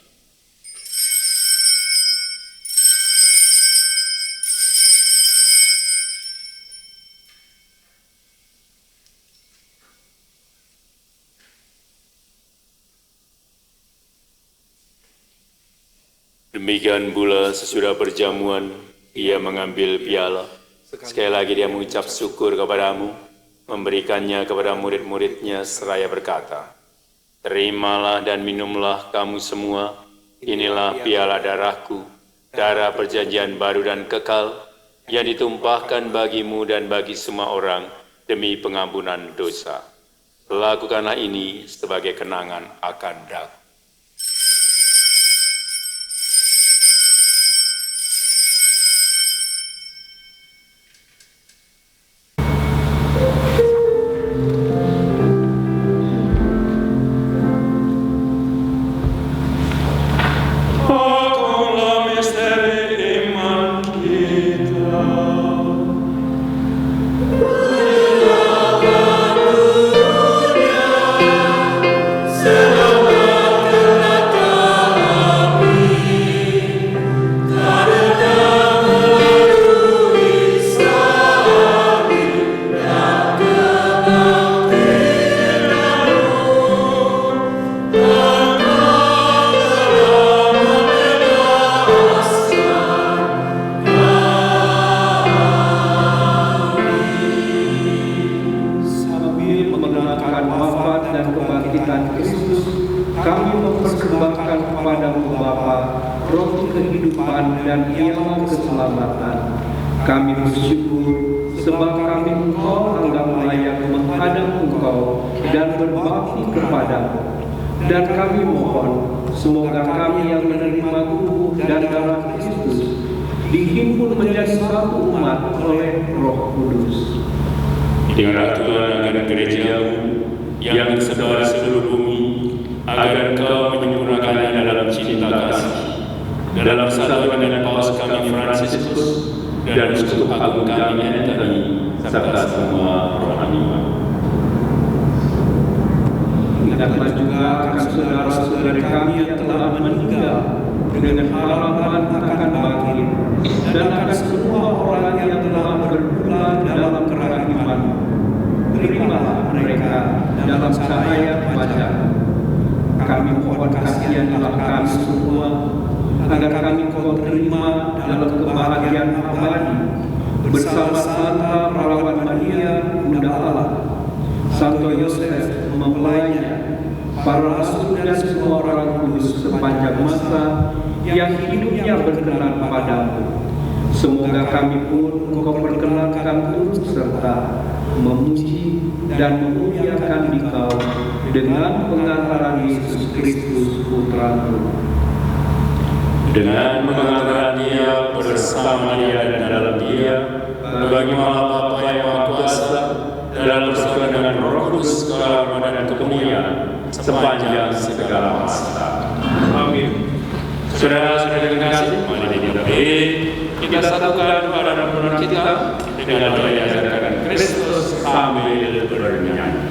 Demikian pula sesudah perjamuan, Ia mengambil piala, Sekali lagi dia mengucap syukur kepadamu, memberikannya kepada murid-muridnya seraya berkata, terimalah dan minumlah kamu semua, inilah piala darahku, darah perjanjian baru dan kekal, yang ditumpahkan bagimu dan bagi semua orang demi pengampunan dosa. Lakukanlah ini sebagai kenangan akan aku. Kami bersyukur sebab kami Engkau anggap layak menghadap Engkau dan berbakti kepadamu. Dan kami mohon semoga kami yang menerima tubuh dan darah Kristus dihimpun menjadi satu umat oleh Roh Kudus. Inilah Tuhan agar gereja-Mu yang tersebar di seluruh bumi, agar Engkau menyempurnakannya dalam cinta kasih, dalam persatuan dengan Paus kami Fransiskus dan Uskup Agung kami Anthony, serta semua rohaniwan. Ingatlah juga akan saudara-saudara kami yang telah meninggal dengan harapan akan bangkit, dan akan semua orang yang telah berbulan dalam kerahiman. Terimalah mereka dalam cahaya wajah. Kami mohon kasihanlah kami semua, agar kami Kau terima dalam kebahagiaan abadi bersama Santa Perawat Maria Bunda Allah, Santo Yosef mempelainya, para rasul dan semua orang kudus sepanjang masa yang hidupnya berkenan padamu. Semoga kami pun Engkau perkenankan turut serta memuji dan memuliakan Dikau dengan pengantaran Yesus Kristus Putra-Mu. Dengan pengantaran Dia, bersama Dia dan dalam Dia, bagi Allah Bapa yang Maha Kuasa, dalam persekutuan dengan Roh Kudus, kehormatan dan kemuliaan sepanjang segala masa. Amin. Saudara-saudara yang kasih, mari kita satukan pada permohonan kita dengan doa yang diajarkan Kristus sambil bernyanyi.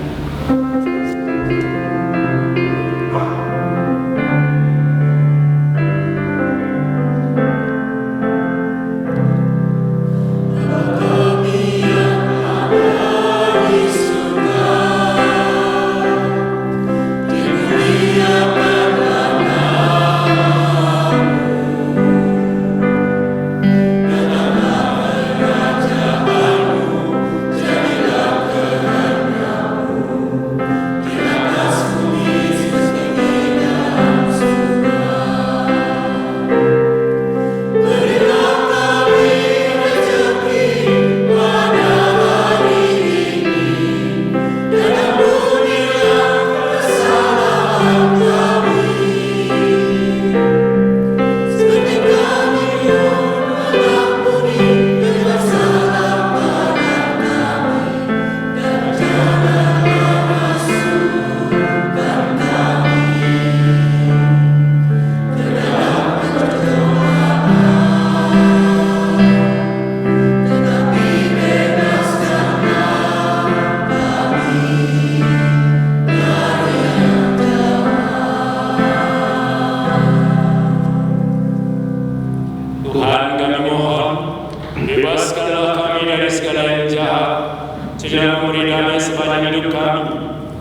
Tidak memberi kami sepanjang hidup kami,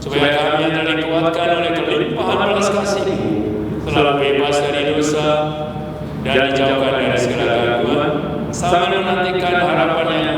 supaya kami yang dikuatkan oleh kelimpahan belas kasih-Mu, selalu bebas dari dosa dan dijauhkan dari segala gangguan, sambil menantikan harapan yang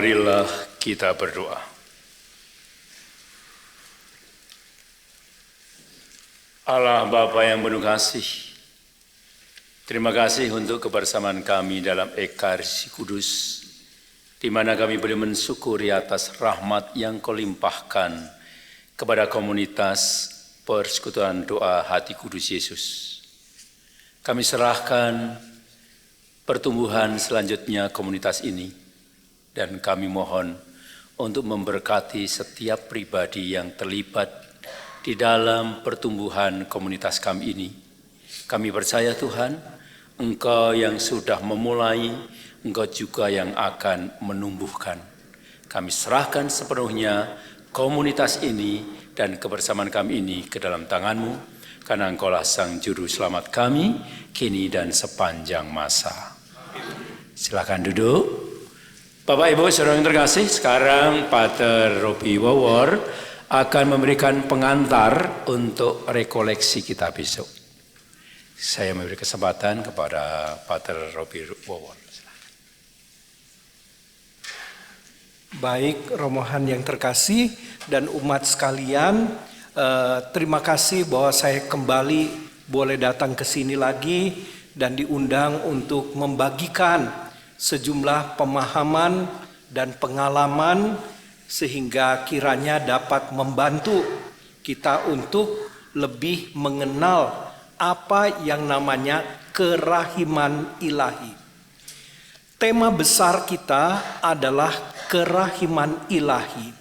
Marilah kita berdoa. Allah Bapa yang penuh kasih, terima kasih untuk kebersamaan kami dalam Ekaristi Kudus, di mana kami boleh mensyukuri atas rahmat yang Kau limpahkan kepada komunitas Persekutuan Doa Hati Kudus Yesus. Kami serahkan pertumbuhan selanjutnya komunitas ini, dan kami mohon untuk memberkati setiap pribadi yang terlibat di dalam pertumbuhan komunitas kami ini. Kami percaya Tuhan, Engkau yang sudah memulai, Engkau juga yang akan menumbuhkan. Kami serahkan sepenuhnya komunitas ini dan kebersamaan kami ini ke dalam tangan-Mu, karena Engkaulah Sang Juru Selamat kami, kini dan sepanjang masa. Silakan duduk. Bapak Ibu saudara yang terkasih, sekarang Pater Robi Wawor akan memberikan pengantar untuk rekoleksi kita besok. Saya memberi kesempatan kepada Pater Robi Wawor. Baik, rombongan yang terkasih dan umat sekalian, terima kasih bahwa saya kembali boleh datang ke sini lagi dan diundang untuk membagikan sejumlah pemahaman dan pengalaman sehingga kiranya dapat membantu kita untuk lebih mengenal apa yang namanya kerahiman ilahi. Tema besar kita adalah kerahiman ilahi.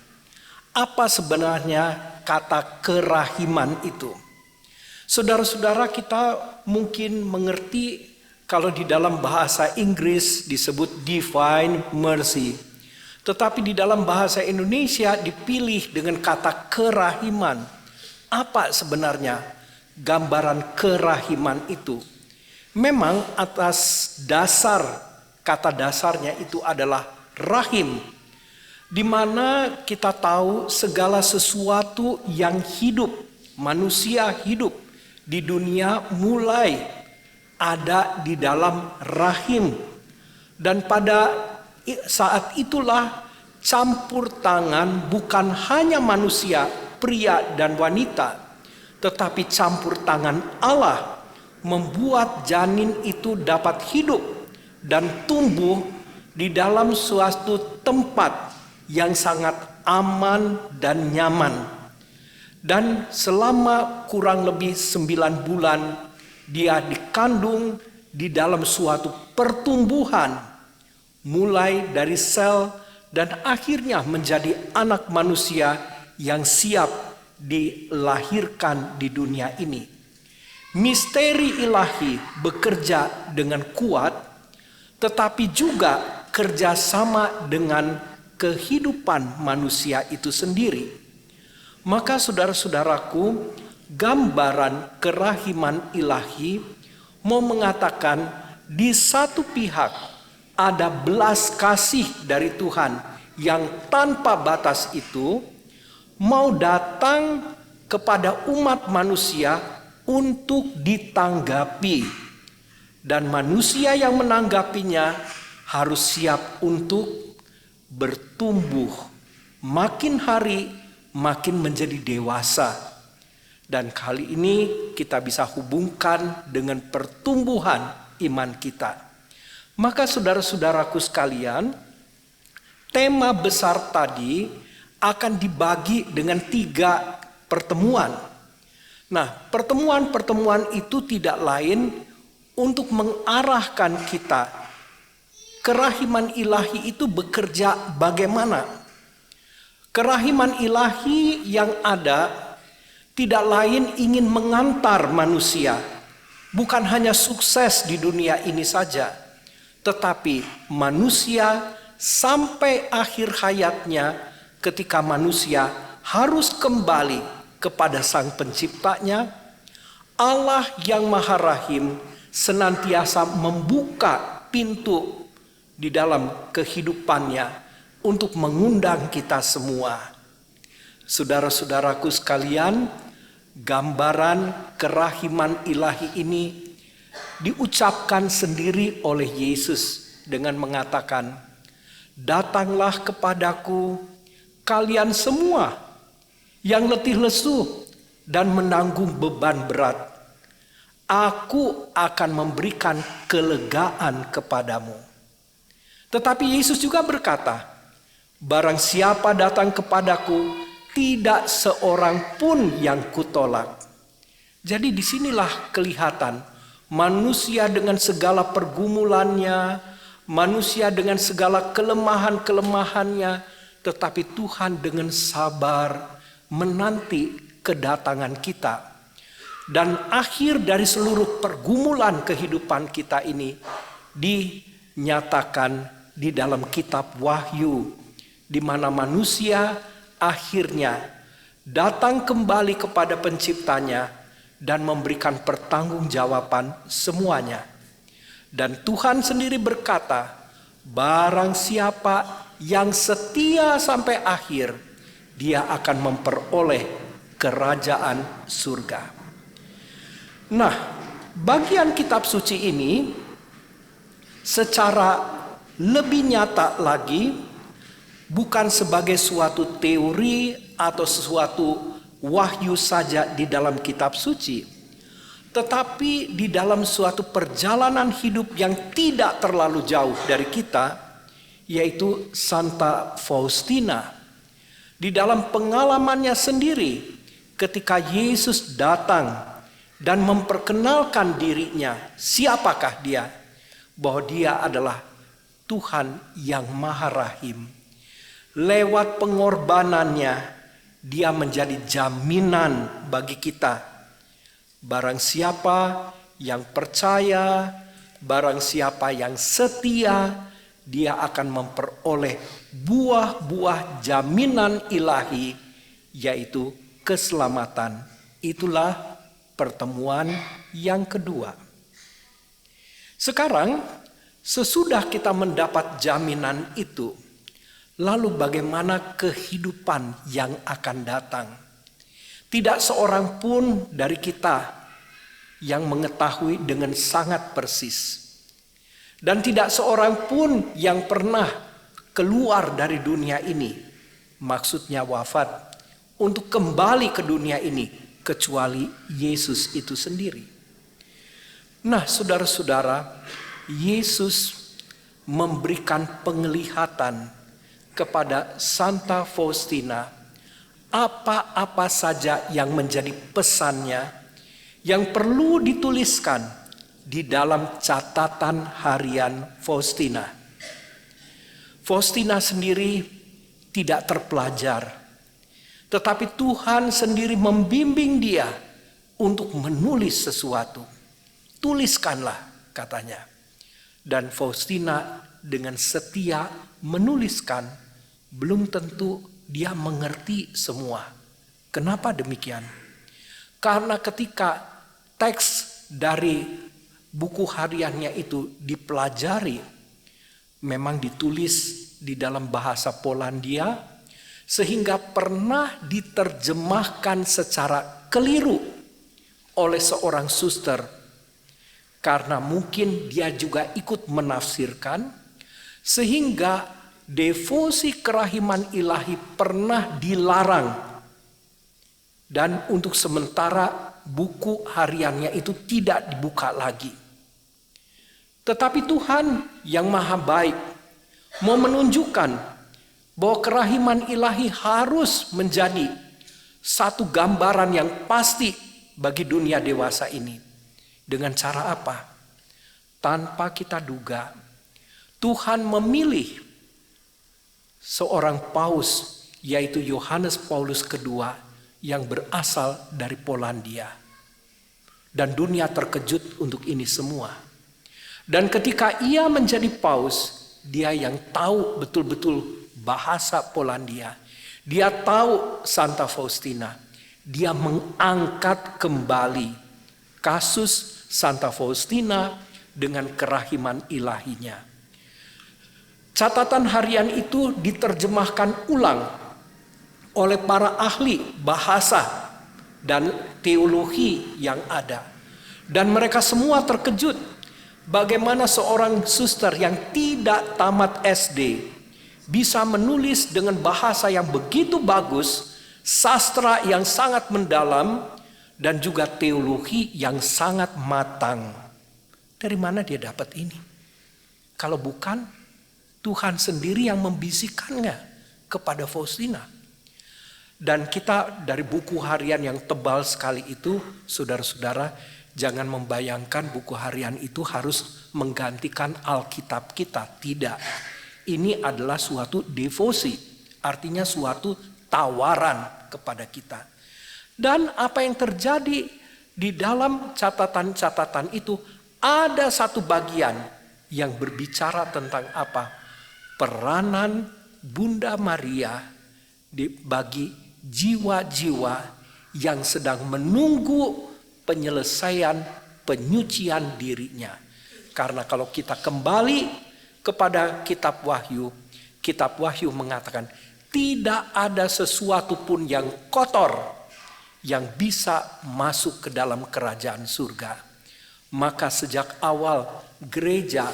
Apa sebenarnya kata kerahiman itu? Saudara-saudara, kita mungkin mengerti kalau di dalam bahasa Inggris disebut divine mercy. Tetapi di dalam bahasa Indonesia dipilih dengan kata kerahiman. Apa sebenarnya gambaran kerahiman itu? Memang atas dasar, kata dasarnya itu adalah rahim. Di mana kita tahu segala sesuatu yang hidup, manusia hidup di dunia mulai ada di dalam rahim. Dan pada saat itulah campur tangan bukan hanya manusia, pria dan wanita, tetapi campur tangan Allah membuat janin itu dapat hidup dan tumbuh di dalam suatu tempat yang sangat aman dan nyaman. Dan selama kurang lebih 9 bulan dia dikandung di dalam suatu pertumbuhan, mulai dari sel dan akhirnya menjadi anak manusia yang siap dilahirkan di dunia ini. Misteri ilahi bekerja dengan kuat, tetapi juga kerjasama dengan kehidupan manusia itu sendiri. Maka saudara-saudaraku, gambaran kerahiman ilahi mau mengatakan di satu pihak ada belas kasih dari Tuhan yang tanpa batas itu mau datang kepada umat manusia untuk ditanggapi, dan manusia yang menanggapinya harus siap untuk bertumbuh, makin hari makin menjadi dewasa. Dan kali ini kita bisa hubungkan dengan pertumbuhan iman kita. Maka saudara-saudaraku sekalian, tema besar tadi akan dibagi dengan 3 pertemuan. Nah, pertemuan-pertemuan itu tidak lain untuk mengarahkan kita. Kerahiman ilahi itu bekerja bagaimana? Kerahiman ilahi yang ada tidak lain ingin mengantar manusia, bukan hanya sukses di dunia ini saja, tetapi manusia sampai akhir hayatnya ketika manusia harus kembali kepada Sang Penciptanya. Allah yang Maha Rahim senantiasa membuka pintu di dalam kehidupannya untuk mengundang kita semua. Saudara-saudaraku sekalian, gambaran kerahiman ilahi ini diucapkan sendiri oleh Yesus dengan mengatakan, "Datanglah kepadaku, kalian semua yang letih lesu dan menanggung beban berat. Aku akan memberikan kelegaan kepadamu." Tetapi Yesus juga berkata, "Barang siapa datang kepadaku, tidak seorang pun yang kutolak." Jadi disinilah kelihatan manusia dengan segala pergumulannya, manusia dengan segala kelemahan-kelemahannya, tetapi Tuhan dengan sabar menanti kedatangan kita. Dan akhir dari seluruh pergumulan kehidupan kita ini dinyatakan di dalam kitab Wahyu, di mana manusia akhirnya datang kembali kepada penciptanya dan memberikan pertanggungjawaban semuanya. Dan Tuhan sendiri berkata, barang siapa yang setia sampai akhir, dia akan memperoleh kerajaan surga. Nah, bagian kitab suci ini secara lebih nyata lagi, bukan sebagai suatu teori atau sesuatu wahyu saja di dalam kitab suci, tetapi di dalam suatu perjalanan hidup yang tidak terlalu jauh dari kita, yaitu Santa Faustina. Di dalam pengalamannya sendiri, ketika Yesus datang dan memperkenalkan dirinya, siapakah dia? Bahwa dia adalah Tuhan yang Maha Rahim. Lewat pengorbanannya, dia menjadi jaminan bagi kita. Barang siapa yang percaya, barang siapa yang setia, dia akan memperoleh buah-buah jaminan ilahi, yaitu keselamatan. Itulah pertemuan yang kedua. Sekarang, sesudah kita mendapat jaminan itu, lalu bagaimana kehidupan yang akan datang? Tidak seorang pun dari kita yang mengetahui dengan sangat persis. Dan tidak seorang pun yang pernah keluar dari dunia ini, maksudnya wafat, untuk kembali ke dunia ini, kecuali Yesus itu sendiri. Nah, saudara-saudara, Yesus memberikan penglihatan kepada Santa Faustina apa-apa saja yang menjadi pesannya yang perlu dituliskan di dalam catatan harian Faustina. Faustina sendiri tidak terpelajar, tetapi Tuhan sendiri membimbing dia untuk menulis sesuatu. Tuliskanlah, katanya. Dan Faustina dengan setia menuliskan, belum tentu dia mengerti semua. Kenapa demikian? Karena ketika teks dari buku hariannya itu dipelajari, memang ditulis di dalam bahasa Polandia, sehingga pernah diterjemahkan secara keliru oleh seorang suster, karena mungkin dia juga ikut menafsirkan, sehingga devosi kerahiman ilahi pernah dilarang, dan untuk sementara buku hariannya itu tidak dibuka lagi. Tetapi Tuhan yang Maha Baik mau menunjukkan bahwa kerahiman ilahi harus menjadi satu gambaran yang pasti bagi dunia dewasa ini. Dengan cara apa? Tanpa kita duga, Tuhan memilih seorang paus, yaitu Yohanes Paulus II, yang berasal dari Polandia. Dan dunia terkejut untuk ini semua. Dan ketika ia menjadi paus, dia yang tahu betul-betul bahasa Polandia, dia tahu Santa Faustina, dia mengangkat kembali kasus Santa Faustina dengan kerahiman ilahinya. Catatan harian itu diterjemahkan ulang oleh para ahli bahasa dan teologi yang ada. Dan mereka semua terkejut bagaimana seorang suster yang tidak tamat SD, bisa menulis dengan bahasa yang begitu bagus, sastra yang sangat mendalam, dan juga teologi yang sangat matang. Dari mana dia dapat ini? Kalau bukan Tuhan sendiri yang membisikkannya kepada Faustina. Dan kita dari buku harian yang tebal sekali itu, saudara-saudara, jangan membayangkan buku harian itu harus menggantikan Alkitab kita. Tidak. Ini adalah suatu devosi, artinya suatu tawaran kepada kita. Dan apa yang terjadi di dalam catatan-catatan itu, ada satu bagian yang berbicara tentang apa? Peranan Bunda Maria bagi jiwa-jiwa yang sedang menunggu penyelesaian penyucian dirinya. Karena kalau kita kembali kepada kitab Wahyu mengatakan tidak ada sesuatu pun yang kotor yang bisa masuk ke dalam kerajaan surga. Maka sejak awal gereja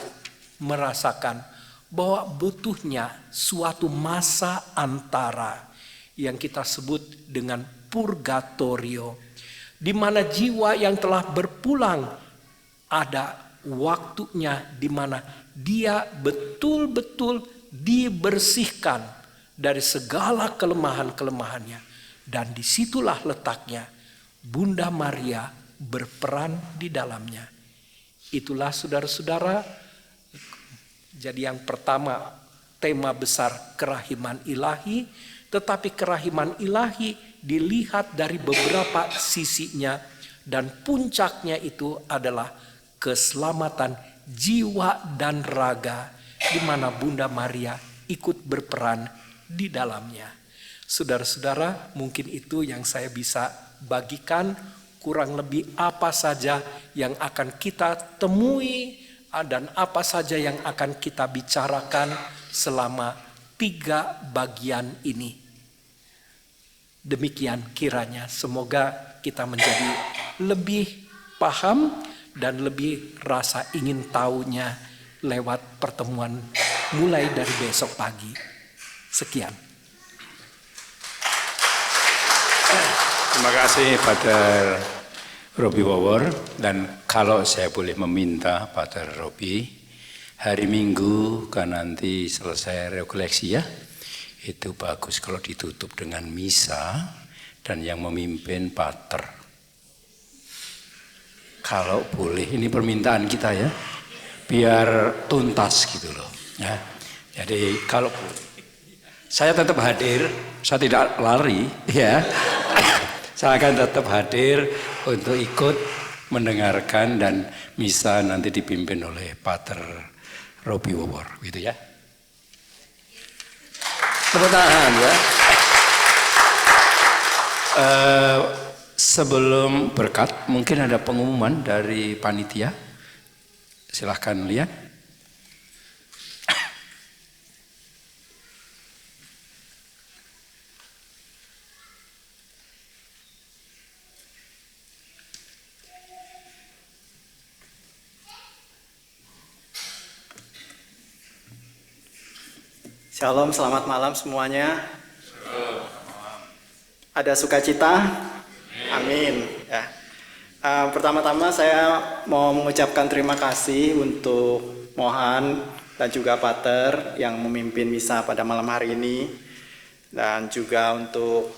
merasakan bahwa butuhnya suatu masa antara yang kita sebut dengan purgatorio, di mana jiwa yang telah berpulang ada waktunya di mana dia betul-betul dibersihkan dari segala kelemahan-kelemahannya. Dan disitulah letaknya Bunda Maria berperan di dalamnya. Itulah saudara-saudara, jadi yang pertama tema besar kerahiman ilahi, tetapi kerahiman ilahi dilihat dari beberapa sisinya, dan puncaknya itu adalah keselamatan jiwa dan raga, di mana Bunda Maria ikut berperan di dalamnya. Saudara-saudara, mungkin itu yang saya bisa bagikan, kurang lebih apa saja yang akan kita temui dan apa saja yang akan kita bicarakan selama 3 bagian ini. Demikian kiranya, semoga kita menjadi lebih paham dan lebih rasa ingin tahunya lewat pertemuan mulai dari besok pagi. Sekian. Terima kasih Pater Robi Wawor. Dan kalau saya boleh meminta Pater Robi, hari Minggu kan nanti selesai rekoleksi ya, itu bagus kalau ditutup dengan misa dan yang memimpin Pater. Kalau boleh, ini permintaan kita ya, biar tuntas gitu loh ya. Jadi kalau saya tetap hadir, saya tidak lari ya. Saya akan tetap hadir untuk ikut mendengarkan, dan misa nanti dipimpin oleh Pater Robi Wawor, gitu ya. Tepuk tangan ya. Sebelum berkat, mungkin ada pengumuman dari panitia. Silahkan lihat. Shalom, selamat malam semuanya. Ada sukacita? Amin. Ya. Pertama-tama saya mau mengucapkan terima kasih untuk Mohan dan juga Pater yang memimpin misa pada malam hari ini, dan juga untuk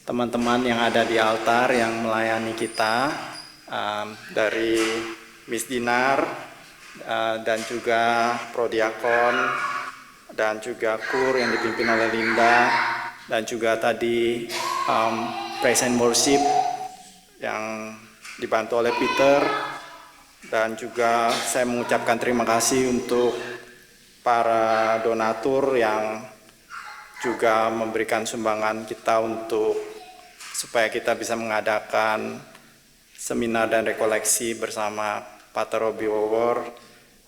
teman-teman yang ada di altar yang melayani kita, dari Miss Dinar dan juga Prodiakon, dan juga KUR yang dipimpin oleh Linda, dan juga tadi Praise and Worship yang dibantu oleh Peter. Dan juga saya mengucapkan terima kasih untuk para donatur yang juga memberikan sumbangan kita untuk supaya kita bisa mengadakan seminar dan rekoleksi bersama Pater Robi Wawor.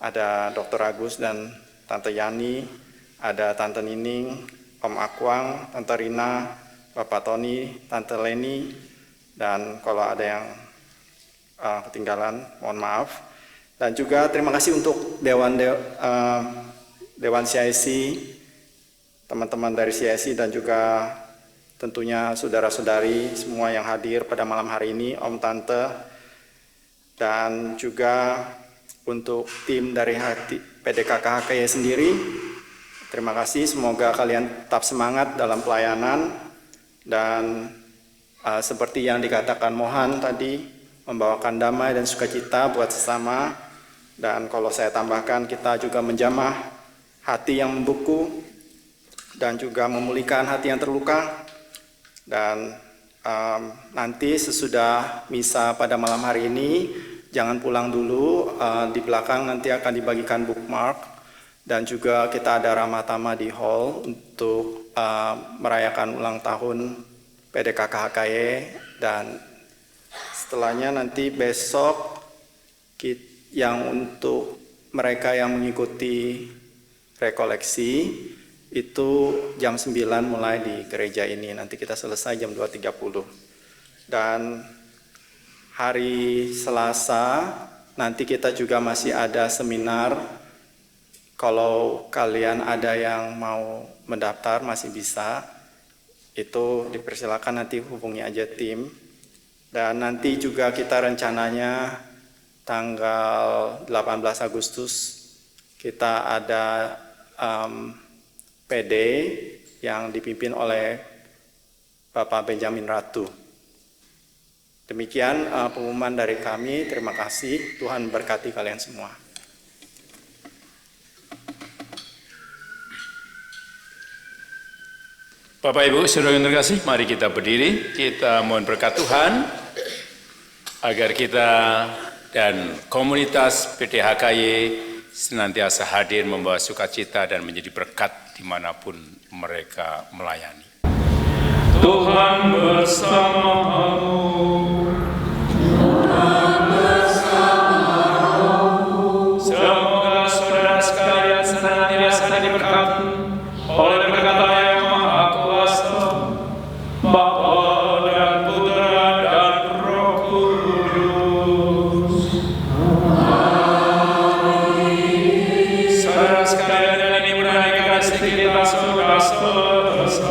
Ada Dr. Agus dan Tante Yani, ada Tante Nining, Om Akwang, Tante Rina, Bapak Tony, Tante Leni, dan kalau ada yang ketinggalan, mohon maaf. Dan juga terima kasih untuk Dewan CIC teman-teman dari CSI dan juga tentunya saudara-saudari semua yang hadir pada malam hari ini, Om Tante, dan juga untuk tim dari PDKK-HKY sendiri. Terima kasih, semoga kalian tetap semangat dalam pelayanan dan seperti yang dikatakan Mohan tadi, membawakan damai dan sukacita buat sesama. Dan kalau saya tambahkan, kita juga menjamah hati yang membeku dan juga memulihkan hati yang terluka. Dan nanti sesudah misa pada malam hari ini, jangan pulang dulu, di belakang nanti akan dibagikan bookmark. Dan juga kita ada ramah tamah di hall untuk merayakan ulang tahun PDKK-HKY. Dan setelahnya nanti besok yang untuk mereka yang mengikuti rekoleksi itu jam 9 mulai di gereja ini. Nanti kita selesai jam 2.30. Dan hari Selasa nanti kita juga masih ada seminar. Kalau kalian ada yang mau mendaftar masih bisa, itu dipersilakan, nanti hubungi aja tim. Dan nanti juga kita rencananya tanggal 18 Agustus kita ada PD yang dipimpin oleh Bapak Benjamin Ratu. Demikian pengumuman dari kami, terima kasih, Tuhan berkati kalian semua. Bapak Ibu, saudara yang terkasih, mari kita berdiri, kita mohon berkat Tuhan agar kita dan komunitas PDHKY senantiasa hadir membawa sukacita dan menjadi berkat dimanapun mereka melayani. Tuhan bersamamu. Semoga saudara sekalian senantiasa diberkati oleh berkat yang Maha Kuasa, Bapa dan Putra dan Roh Kudus. Amin. Saudara sekalian, dan ini menaikkan kasih kita sudah selesai.